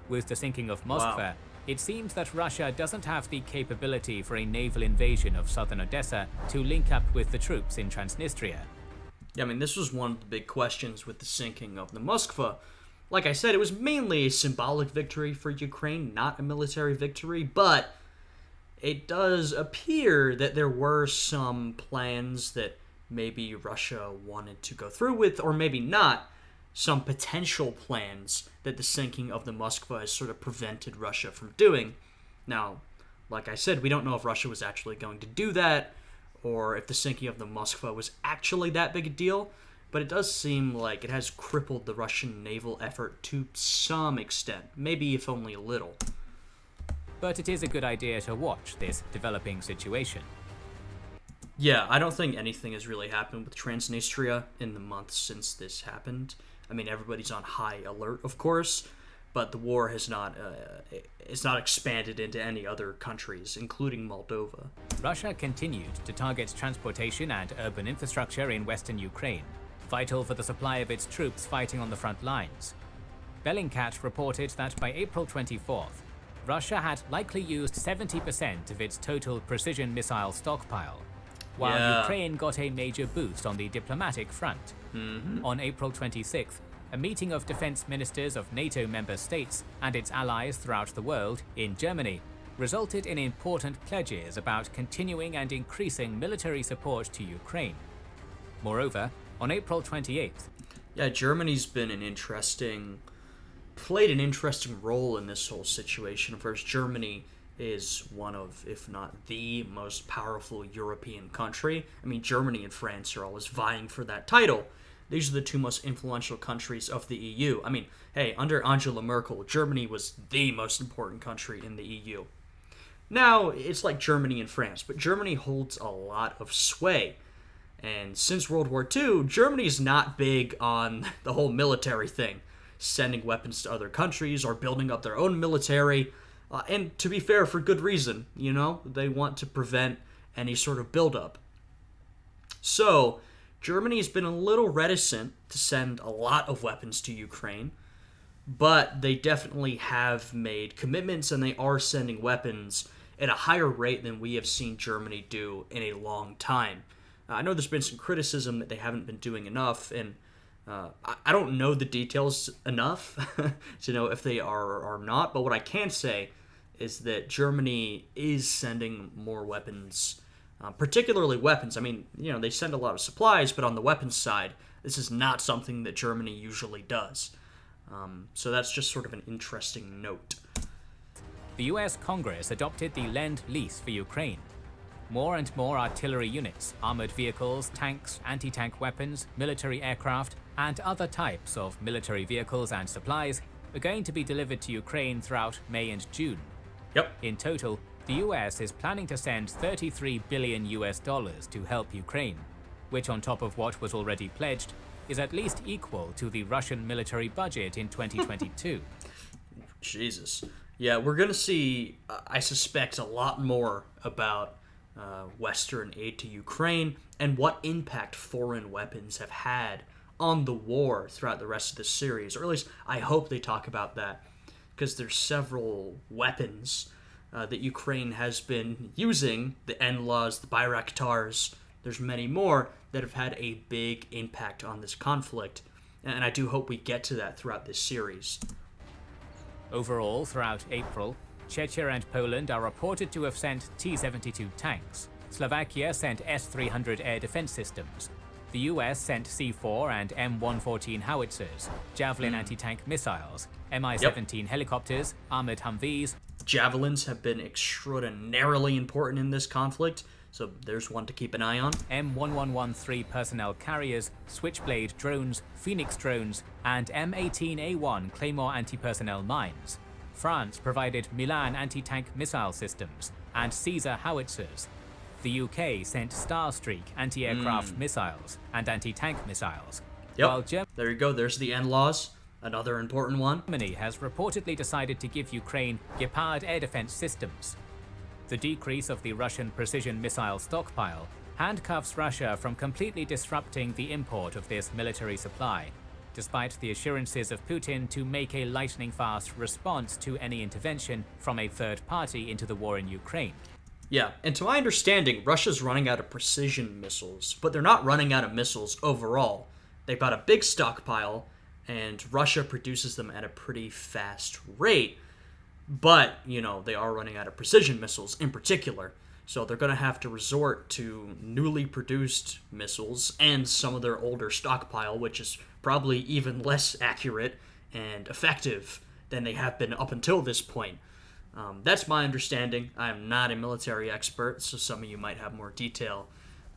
With the sinking of Moskva, it seems that Russia doesn't have the capability for a naval invasion of southern Odessa to link up with the troops in Transnistria. Yeah, I mean, this was one of the big questions with the sinking of the Moskva. Like I said, it was mainly a symbolic victory for Ukraine, not a military victory, but it does appear that there were some plans that maybe Russia wanted to go through with, or maybe not, some potential plans that the sinking of the Moskva has sort of prevented Russia from doing. Now, like I said, we don't know if Russia was actually going to do that, or if the sinking of the Moskva was actually that big a deal, but it does seem like it has crippled the Russian naval effort to some extent, maybe if only a little. But it is a good idea to watch this developing situation. Yeah, I don't think anything has really happened with Transnistria in the months since this happened. I mean, everybody's on high alert, of course, but the war has not expanded into any other countries, including Moldova. Russia continued to target transportation and urban infrastructure in western Ukraine, vital for the supply of its troops fighting on the front lines. Bellingcat reported that by April 24th, Russia had likely used 70% of its total precision missile stockpile, while Ukraine got a major boost on the diplomatic front. On April 26th, a meeting of defense ministers of NATO member states and its allies throughout the world in Germany resulted in important pledges about continuing and increasing military support to Ukraine. Moreover, on April 28th, Germany's been played an interesting role in this whole situation. Of course, Germany is one of, if not the most powerful European country. I mean, Germany and France are always vying for that title. These are the 2 most influential countries of the EU. I mean, hey, under Angela Merkel, Germany was the most important country in the EU. Now, it's like Germany and France, but Germany holds a lot of sway. And since World War II, Germany's not big on the whole military thing, sending weapons to other countries or building up their own military. And to be fair, for good reason, they want to prevent any sort of buildup. So, Germany's been a little reticent to send a lot of weapons to Ukraine, but they definitely have made commitments and they are sending weapons at a higher rate than we have seen Germany do in a long time. I know there's been some criticism that they haven't been doing enough, and I don't know the details enough to know if they are or not, but what I can say is that Germany is sending more weapons, particularly weapons. I mean, they send a lot of supplies, but on the weapons side, this is not something that Germany usually does. So that's just sort of an interesting note. The US Congress adopted the Lend-Lease for Ukraine. More and more artillery units, armored vehicles, tanks, anti-tank weapons, military aircraft, and other types of military vehicles and supplies are going to be delivered to Ukraine throughout May and June. Yep. In total, the US is planning to send $33 billion to help Ukraine, which on top of what was already pledged, is at least equal to the Russian military budget in 2022. Jesus. Yeah, we're going to see, I suspect, a lot more about Western aid to Ukraine and what impact foreign weapons have had on the war throughout the rest of the series, or at least I hope they talk about that, because there's several weapons that Ukraine has been using, the NLAWs, the Bayraktars, there's many more that have had a big impact on this conflict, and I do hope we get to that throughout this series. Overall, throughout April, Czechia and Poland are reported to have sent T-72 tanks. Slovakia sent S-300 air defense systems. The US sent C-4 and M114 howitzers, Javelin anti-tank missiles, Mi-17 helicopters, armored Humvees. Javelins have been extraordinarily important in this conflict, so there's one to keep an eye on. M1113 personnel carriers, Switchblade drones, Phoenix drones, and M18A1 Claymore anti-personnel mines. France provided Milan anti-tank missile systems and Caesar howitzers. The UK sent Starstreak anti-aircraft missiles and anti-tank missiles. Yep. While There you go. There's the NLAWs, another important one. Germany has reportedly decided to give Ukraine Gepard air defense systems. The decrease of the Russian precision missile stockpile handcuffs Russia from completely disrupting the import of this military supply, despite the assurances of Putin to make a lightning-fast response to any intervention from a third party into the war in Ukraine. Yeah, and to my understanding, Russia's running out of precision missiles, but they're not running out of missiles overall. They've got a big stockpile, and Russia produces them at a pretty fast rate, but, they are running out of precision missiles in particular, so they're going to have to resort to newly produced missiles and some of their older stockpile, which is probably even less accurate and effective than they have been up until this point. That's my understanding. I am not a military expert, so some of you might have more detail,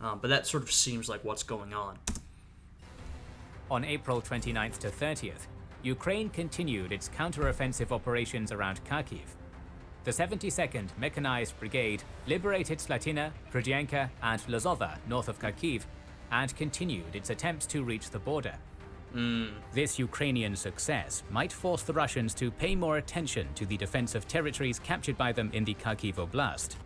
but that sort of seems like what's going on. On April 29th to 30th, Ukraine continued its counter-offensive operations around Kharkiv. The 72nd Mechanized Brigade liberated Slatina, Prudianka, and Lazova north of Kharkiv, and continued its attempts to reach the border. This Ukrainian success might force the Russians to pay more attention to the defense of territories captured by them in the Kharkiv Oblast.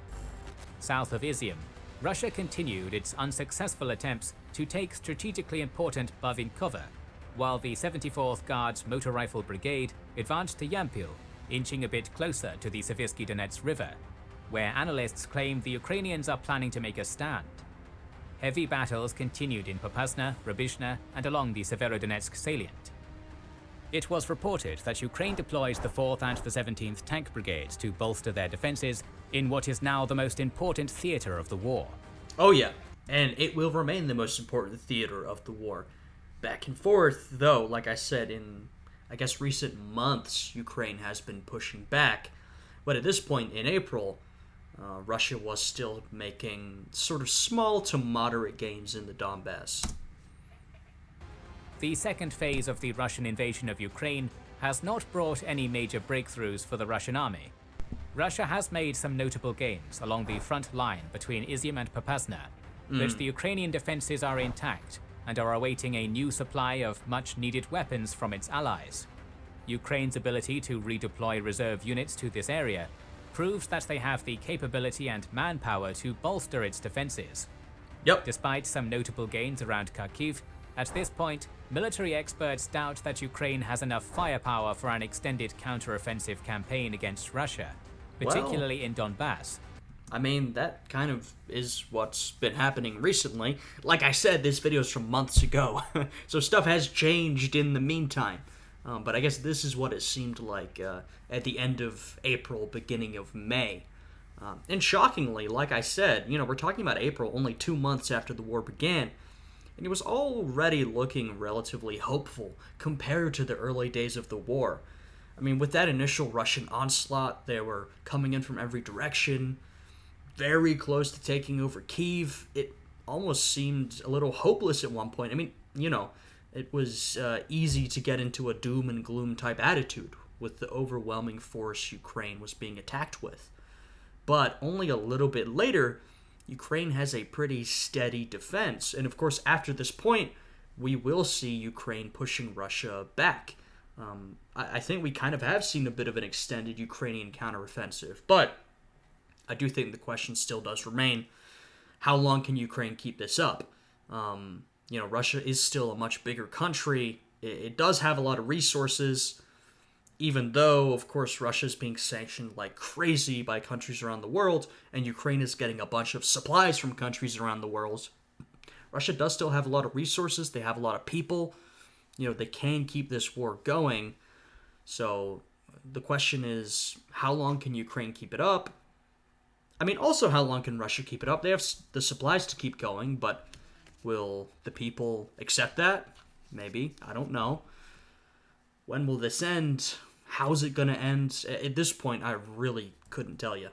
South of Izium, Russia continued its unsuccessful attempts to take strategically important Bavinkovo, while the 74th Guards Motor Rifle Brigade advanced to Yampil, inching a bit closer to the Seversky Donets River, where analysts claim the Ukrainians are planning to make a stand. Heavy battles continued in Popasna, Rubizhna, and along the Severodonetsk salient. It was reported that Ukraine deployed the 4th and the 17th Tank Brigades to bolster their defenses in what is now the most important theater of the war. Oh yeah, and it will remain the most important theater of the war. Back and forth, though, like I said, in, recent months, Ukraine has been pushing back. But at this point, in April, Russia was still making sort of small to moderate gains in the Donbas. The second phase of the Russian invasion of Ukraine has not brought any major breakthroughs for the Russian army. Russia has made some notable gains along the front line between Izium and Popasna, but the Ukrainian defenses are intact and are awaiting a new supply of much-needed weapons from its allies. Ukraine's ability to redeploy reserve units to this area proves that they have the capability and manpower to bolster its defenses. Yep. Despite some notable gains around Kharkiv, at this point, military experts doubt that Ukraine has enough firepower for an extended counteroffensive campaign against Russia, particularly in Donbas. I mean, that kind of is what's been happening recently. Like I said, this video is from months ago, so stuff has changed in the meantime. But I guess this is what it seemed like at the end of April, beginning of May. And shockingly, like I said, we're talking about April, only 2 months after the war began, and it was already looking relatively hopeful compared to the early days of the war. I mean, with that initial Russian onslaught, they were coming in from every direction, very close to taking over Kyiv. It almost seemed a little hopeless at one point. I mean, it was easy to get into a doom and gloom type attitude with the overwhelming force Ukraine was being attacked with. But only a little bit later, Ukraine has a pretty steady defense. And of course, after this point, we will see Ukraine pushing Russia back. I think we kind of have seen a bit of an extended Ukrainian counteroffensive. But I do think the question still does remain, how long can Ukraine keep this up? Russia is still a much bigger country. It does have a lot of resources, even though, of course, Russia is being sanctioned like crazy by countries around the world, and Ukraine is getting a bunch of supplies from countries around the world. Russia does still have a lot of resources. They have a lot of people. They can keep this war going. So the question is, how long can Ukraine keep it up? I mean, also, how long can Russia keep it up? They have the supplies to keep going, but will the people accept that? Maybe. I don't know. When will this end? How's it going to end? At this point, I really couldn't tell you.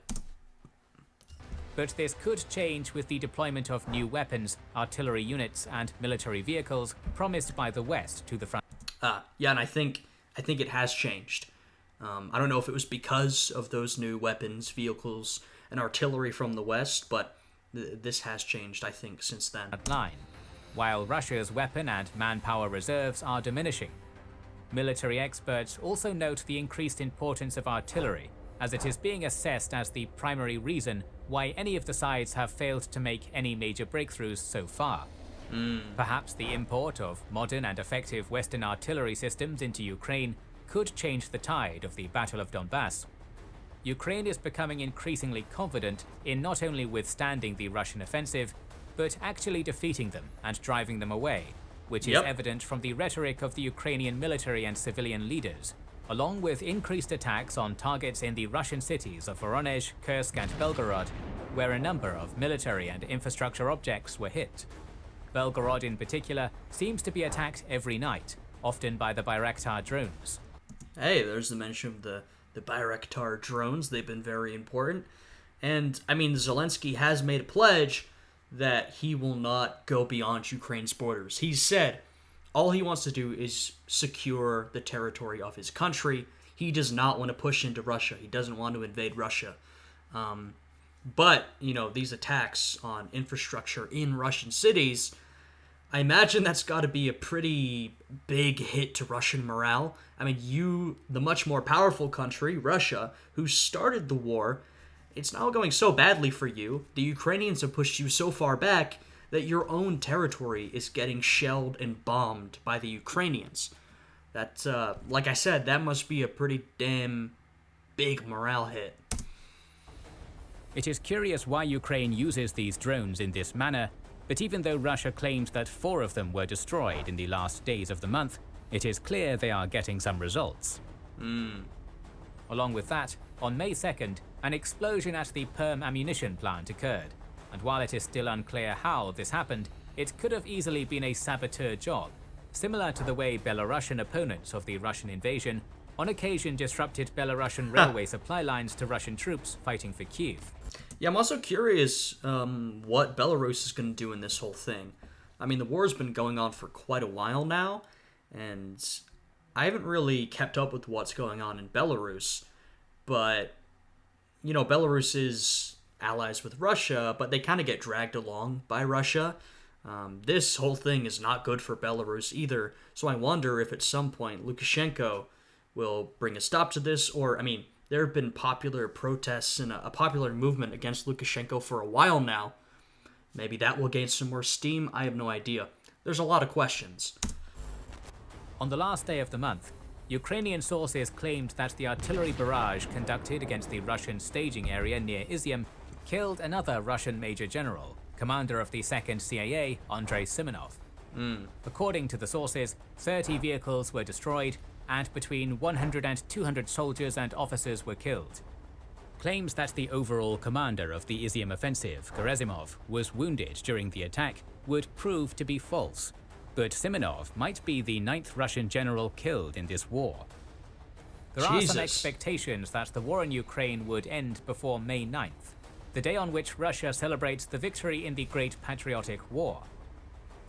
But this could change with the deployment of new weapons, artillery units, and military vehicles promised by the West to the front. Yeah, and I think it has changed. I don't know if it was because of those new weapons, vehicles, and artillery from the West, but this has changed, I think, since then. Line, while Russia's weapon and manpower reserves are diminishing. Military experts also note the increased importance of artillery, as it is being assessed as the primary reason why any of the sides have failed to make any major breakthroughs so far. Perhaps the import of modern and effective Western artillery systems into Ukraine could change the tide of the Battle of Donbas. Ukraine is becoming increasingly confident in not only withstanding the Russian offensive, but actually defeating them and driving them away, which is evident from the rhetoric of the Ukrainian military and civilian leaders, along with increased attacks on targets in the Russian cities of Voronezh, Kursk, and Belgorod, where a number of military and infrastructure objects were hit. Belgorod in particular seems to be attacked every night, often by the Bayraktar drones. Hey, there's the mention of the Bayraktar drones. They've been very important. And, I mean, Zelensky has made a pledge that he will not go beyond Ukraine's borders. He said all he wants to do is secure the territory of his country. He does not want to push into Russia. He doesn't want to invade Russia. But, these attacks on infrastructure in Russian cities, I imagine that's got to be a pretty big hit to Russian morale. I mean, the much more powerful country, Russia, who started the war, it's now going so badly for you. The Ukrainians have pushed you so far back that your own territory is getting shelled and bombed by the Ukrainians. That, like I said, that must be a pretty damn big morale hit. It is curious why Ukraine uses these drones in this manner, but even though Russia claims that 4 of them were destroyed in the last days of the month, it is clear they are getting some results. Along with that, on May 2nd, an explosion at the Perm ammunition plant occurred, and while it is still unclear how this happened, it could have easily been a saboteur job, similar to the way Belarusian opponents of the Russian invasion on occasion disrupted Belarusian railway supply lines to Russian troops fighting for Kyiv. Yeah, I'm also curious what Belarus is going to do in this whole thing. I mean, the war's been going on for quite a while now, and I haven't really kept up with what's going on in Belarus, but, Belarus is allies with Russia, but they kind of get dragged along by Russia. This whole thing is not good for Belarus either, so I wonder if at some point Lukashenko will bring a stop to this, or, I mean, there have been popular protests and a popular movement against Lukashenko for a while now. Maybe that will gain some more steam. I have no idea. There's a lot of questions. On the last day of the month, Ukrainian sources claimed that the artillery barrage conducted against the Russian staging area near Izium killed another Russian major general, commander of the 2nd CAA, Andrei Simonov. According to the sources, 30 vehicles were destroyed, and between 100 and 200 soldiers and officers were killed. Claims that the overall commander of the Izium offensive, Gerasimov, was wounded during the attack would prove to be false, but Simonov might be the 9th Russian general killed in this war. There are some expectations that the war in Ukraine would end before May 9th, the day on which Russia celebrates the victory in the Great Patriotic War.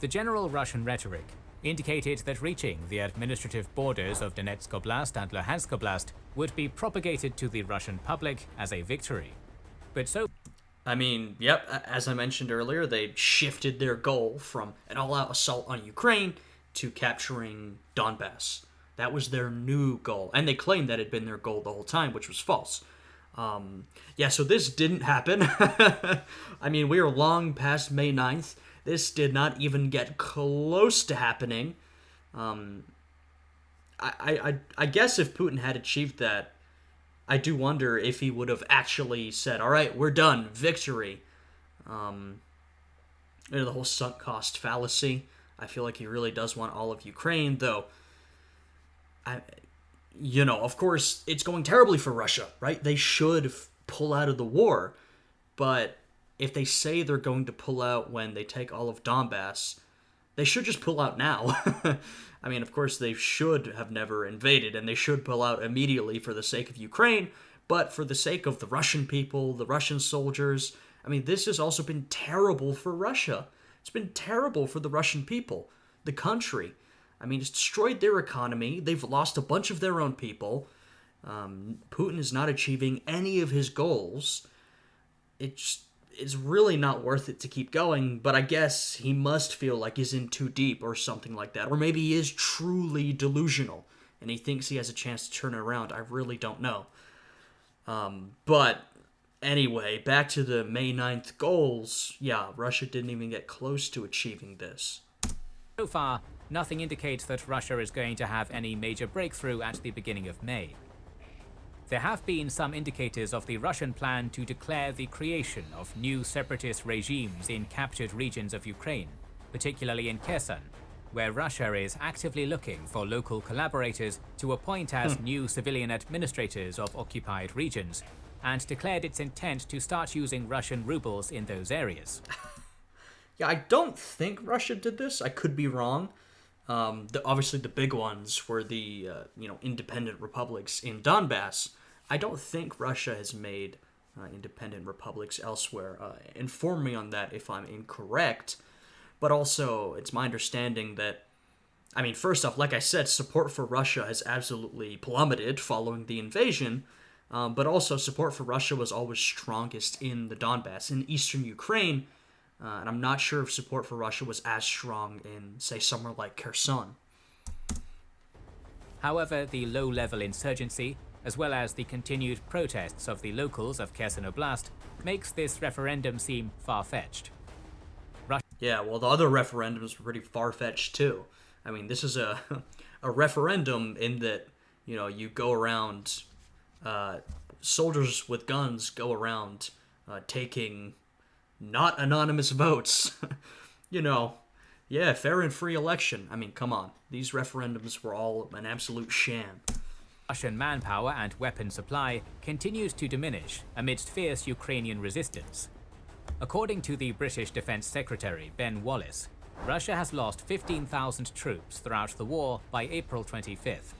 The general Russian rhetoric indicated that reaching the administrative borders of Donetsk Oblast and Luhansk Oblast would be propagated to the Russian public as a victory. But so... I mean, yep, as I mentioned earlier, they shifted their goal from an all-out assault on Ukraine to capturing Donbas. That was their new goal, and they claimed that had been their goal the whole time, which was false. So this didn't happen. I mean, we are long past May 9th. This did not even get close to happening. I guess if Putin had achieved that, I do wonder if he would have actually said, all right, we're done, victory. The whole sunk cost fallacy. I feel like he really does want all of Ukraine, though. Of course, it's going terribly for Russia, right? They should pull out of the war, but if they say they're going to pull out when they take all of Donbas, they should just pull out now. I mean, of course, they should have never invaded, and they should pull out immediately for the sake of Ukraine, but for the sake of the Russian people, the Russian soldiers. I mean, this has also been terrible for Russia. It's been terrible for the Russian people, the country. I mean, it's destroyed their economy. They've lost a bunch of their own people. Putin is not achieving any of his goals. It's really not worth it to keep going, but I guess he must feel like he's in too deep or something like that. Or maybe he is truly delusional, and he thinks he has a chance to turn it around. I really don't know. But anyway, back to the May 9th goals. Yeah, Russia didn't even get close to achieving this. So far, nothing indicates that Russia is going to have any major breakthrough at the beginning of May. There have been some indicators of the Russian plan to declare the creation of new separatist regimes in captured regions of Ukraine, particularly in Kherson, where Russia is actively looking for local collaborators to appoint as new civilian administrators of occupied regions, and declared its intent to start using Russian rubles in those areas. Yeah, I don't think Russia did this. I could be wrong. Obviously, the big ones were the independent republics in Donbas. I don't think Russia has made independent republics elsewhere. Inform me on that if I'm incorrect. But also, it's my understanding that, I mean, first off, like I said, support for Russia has absolutely plummeted following the invasion. But also, support for Russia was always strongest in the Donbas, in eastern Ukraine. And I'm not sure if support for Russia was as strong in, say, somewhere like Kherson. However, the low-level insurgency, as well as the continued protests of the locals of Kherson Oblast, makes this referendum seem far-fetched. Yeah, well, the other referendums were pretty far-fetched, too. I mean, this is a referendum in that, you go around, soldiers with guns go around taking not anonymous votes. Fair and free election. I mean, come on. These referendums were all an absolute sham. Russian manpower and weapon supply continued to diminish amidst fierce Ukrainian resistance. According to the British Defence Secretary Ben Wallace, Russia has lost 15,000 troops throughout the war by April 25th.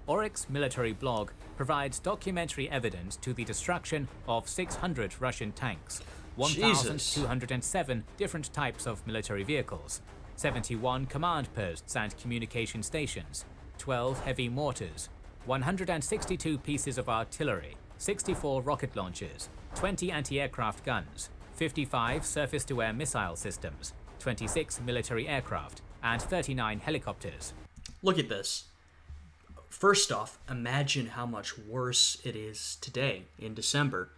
Oryx's military blog provides documentary evidence to the destruction of 600 Russian tanks, 1,207 different types of military vehicles, 71 command posts and communication stations, 12 heavy mortars, 162 pieces of artillery, 64 rocket launchers, 20 anti-aircraft guns, 55 surface-to-air missile systems, 26 military aircraft, and 39 helicopters. Look at this. First off, imagine how much worse it is today in December.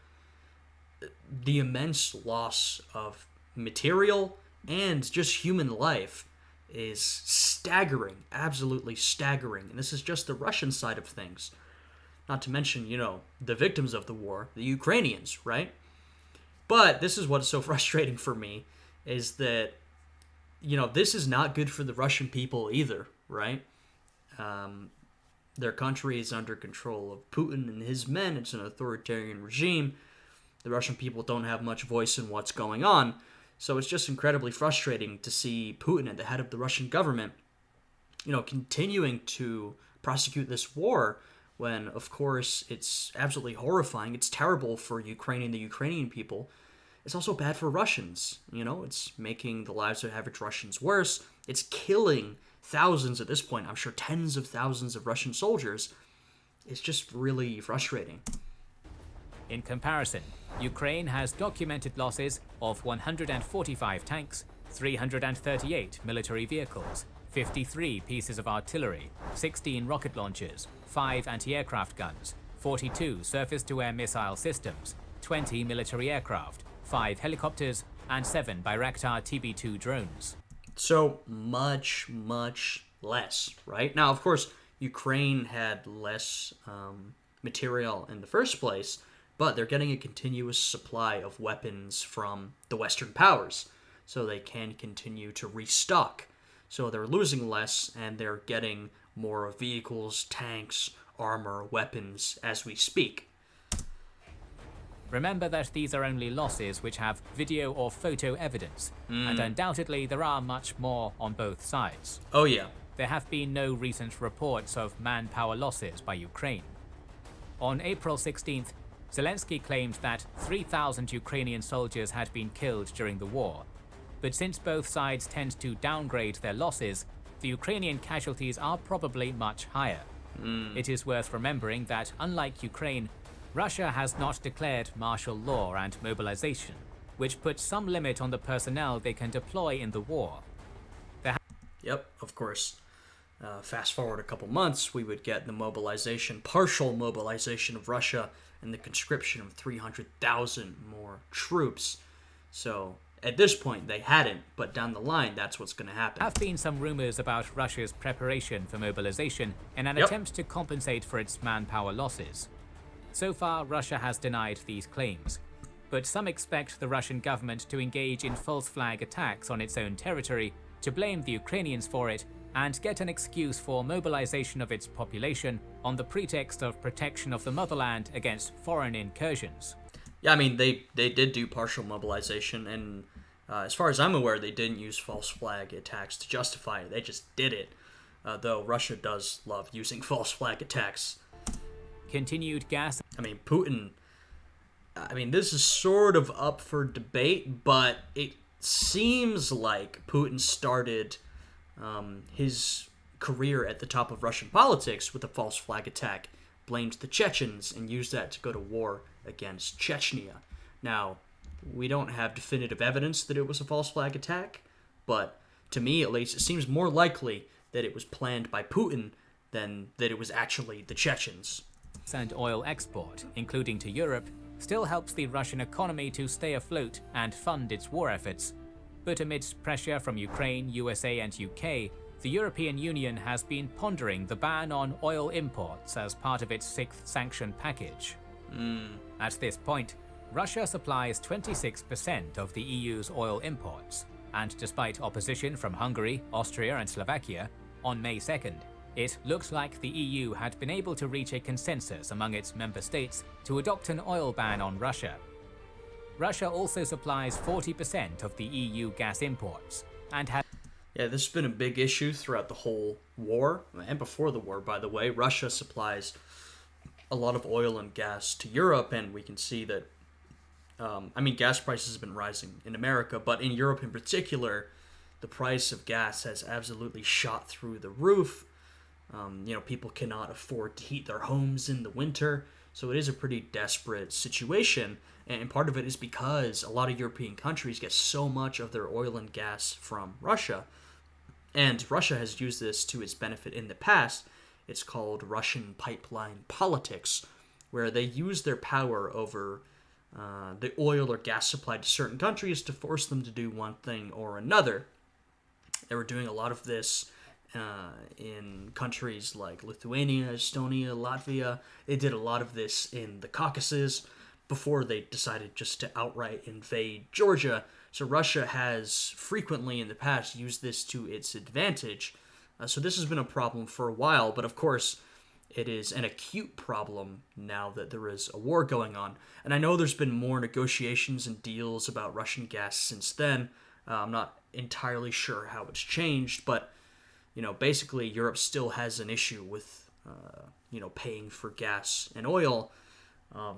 The immense loss of material and just human life is staggering, absolutely staggering. And this is just the Russian side of things. Not to mention, the victims of the war, the Ukrainians, right? But this is what's so frustrating for me, is that, this is not good for the Russian people either, right? Their country is under control of Putin and his men. It's an authoritarian regime. The Russian people don't have much voice in what's going on. So it's just incredibly frustrating to see Putin at the head of the Russian government, continuing to prosecute this war when, of course, it's absolutely horrifying. It's terrible for Ukraine and the Ukrainian people. It's also bad for Russians. It's making the lives of average Russians worse. It's killing thousands at this point. I'm sure tens of thousands of Russian soldiers. It's just really frustrating. In comparison, Ukraine has documented losses of 145 tanks, 338 military vehicles, 53 pieces of artillery, 16 rocket launchers, 5 anti-aircraft guns, 42 surface-to-air missile systems, 20 military aircraft, 5 helicopters, and 7 Bayraktar TB2 drones. So much, much less, right? Now, of course, Ukraine had less material in the first place, but they're getting a continuous supply of weapons from the Western powers, so they can continue to restock. So they're losing less, and they're getting more vehicles, tanks, armor, weapons as we speak. Remember that these are only losses which have video or photo evidence, and undoubtedly there are much more on both sides. Oh yeah. There have been no recent reports of manpower losses by Ukraine. On April 16th, Zelensky claimed that 3,000 Ukrainian soldiers had been killed during the war. But since both sides tend to downgrade their losses, the Ukrainian casualties are probably much higher. It is worth remembering that, unlike Ukraine, Russia has not declared martial law and mobilization, which puts some limit on the personnel they can deploy in the war. Yep, of course. Fast forward a couple months, we would get the partial mobilization of Russia and the conscription of 300,000 more troops. So, at this point, they hadn't, but down the line, that's what's going to happen. There have been some rumors about Russia's preparation for mobilization in an attempt to compensate for its manpower losses. So far, Russia has denied these claims, but some expect the Russian government to engage in false flag attacks on its own territory, to blame the Ukrainians for it, and get an excuse for mobilization of its population on the pretext of protection of the motherland against foreign incursions. Yeah, I mean, they did do partial mobilization, and as far as I'm aware, they didn't use false flag attacks to justify it. They just did it, though Russia does love using false flag attacks. Continued gas. I mean, Putin, this is sort of up for debate, but it seems like Putin started his career at the top of Russian politics with a false flag attack, blamed the Chechens, and used that to go to war against Chechnya. Now, we don't have definitive evidence that it was a false flag attack, but to me at least, it seems more likely that it was planned by Putin than that it was actually the Chechens. And oil export, including to Europe, still helps the Russian economy to stay afloat and fund its war efforts. But amidst pressure from Ukraine, USA and UK, the European Union has been pondering the ban on oil imports as part of its 6th sanction package. At this point, Russia supplies 26% of the EU's oil imports, and despite opposition from Hungary, Austria and Slovakia, on May 2nd, it looked like the EU had been able to reach a consensus among its member states to adopt an oil ban on Russia. Russia also supplies 40% of the EU gas imports, and has... Yeah, this has been a big issue throughout the whole war, and before the war, by the way. Russia supplies a lot of oil and gas to Europe, and we can see that, gas prices have been rising in America, but in Europe in particular, the price of gas has absolutely shot through the roof. People cannot afford to heat their homes in the winter, So it is a pretty desperate situation, and part of it is because a lot of European countries get so much of their oil and gas from Russia, and Russia has used this to its benefit in the past. It's called Russian pipeline politics, where they use their power over the oil or gas supply to certain countries to force them to do one thing or another. They were doing a lot of this in countries like Lithuania, Estonia, Latvia. They did a lot of this in the Caucasus before they decided just to outright invade Georgia. So Russia has frequently in the past used this to its advantage. So this has been a problem for a while, but of course it is an acute problem now that there is a war going on. And I know there's been more negotiations and deals about Russian gas since then. I'm not entirely sure how it's changed, but basically Europe still has an issue with paying for gas and oil,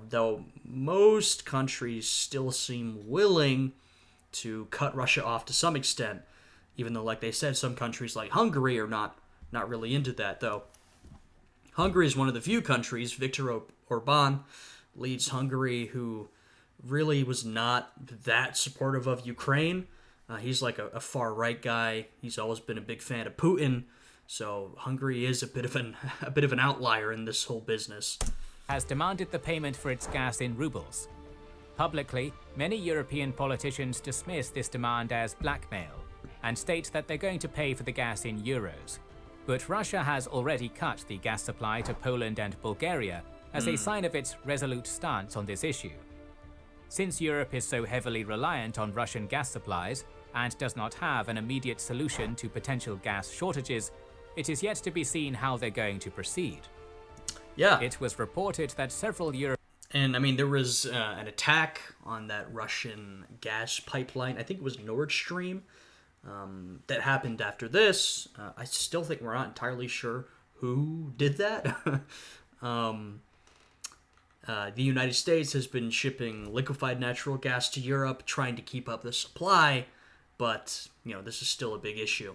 though most countries still seem willing to cut Russia off to some extent, even though, like they said, some countries like Hungary are not really into that, though. Hungary is one of the few countries, Viktor Orban leads Hungary, who really was not that supportive of Ukraine. He's like a far-right guy. He's always been a big fan of Putin, so Hungary is a bit of an outlier in this whole business. Has demanded the payment for its gas in rubles. Publicly, many European politicians dismiss this demand as blackmail and state that they're going to pay for the gas in euros. But Russia has already cut the gas supply to Poland and Bulgaria as a sign of its resolute stance on this issue. Since Europe is so heavily reliant on Russian gas supplies and does not have an immediate solution to potential gas shortages, it is yet to be seen how they're going to proceed. Yeah. It was reported that several And, I mean, there was an attack on that Russian gas pipeline. I think it was Nord Stream. That happened after this. I still think we're not entirely sure who did that. The United States has been shipping liquefied natural gas to Europe, trying to keep up the supply, but, this is still a big issue.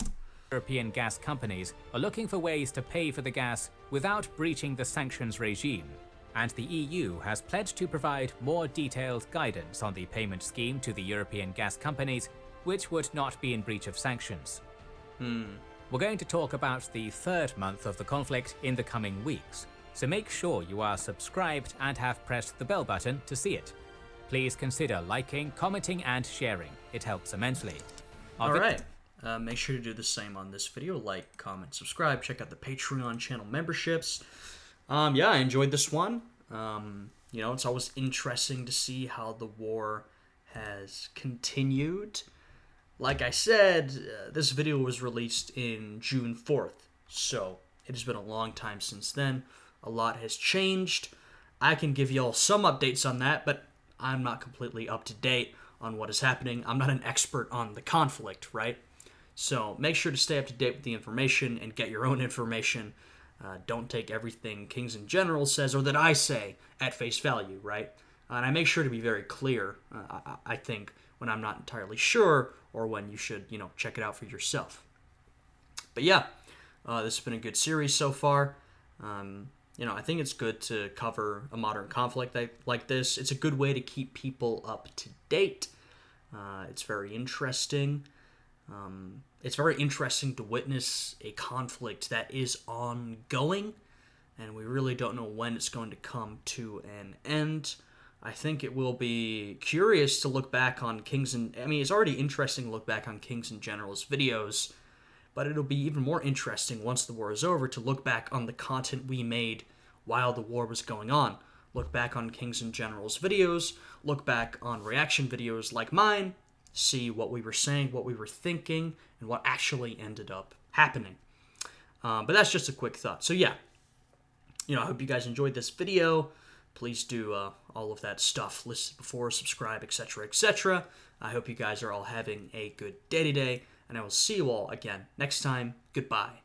European gas companies are looking for ways to pay for the gas without breaching the sanctions regime, and the EU has pledged to provide more detailed guidance on the payment scheme to the European gas companies, which would not be in breach of sanctions. We're going to talk about the third month of the conflict in the coming weeks, so make sure you are subscribed and have pressed the bell button to see it. Please consider liking, commenting, and sharing. It helps immensely. Alright, make sure to do the same on this video. Like, comment, subscribe, check out the Patreon channel memberships. Yeah, I enjoyed this one. It's always interesting to see how the war has continued. Like I said, this video was released in June 4th, so it has been a long time since then. A lot has changed. I can give y'all some updates on that, but I'm not completely up to date on what is happening. I'm not an expert on the conflict, right? So make sure to stay up to date with the information and get your own information. Don't take everything Kings and Generals says or that I say at face value, right? And I make sure to be very clear, I think, when I'm not entirely sure or when you should, check it out for yourself. But yeah, this has been a good series so far. I think it's good to cover a modern conflict like this. It's a good way to keep people up to date. It's very interesting. It's very interesting to witness a conflict that is ongoing, and we really don't know when it's going to come to an end. I think it will be curious to look back on it's already interesting to look back on Kings and Generals videos, but it'll be even more interesting once the war is over to look back on the content we made while the war was going on. Look back on Kings and Generals videos, look back on reaction videos like mine, see what we were saying, what we were thinking, and what actually ended up happening. But that's just a quick thought. So yeah, I hope you guys enjoyed this video. Please do all of that stuff listed before, subscribe, etc., etc. I hope you guys are all having a good day today, and I will see you all again next time. Goodbye.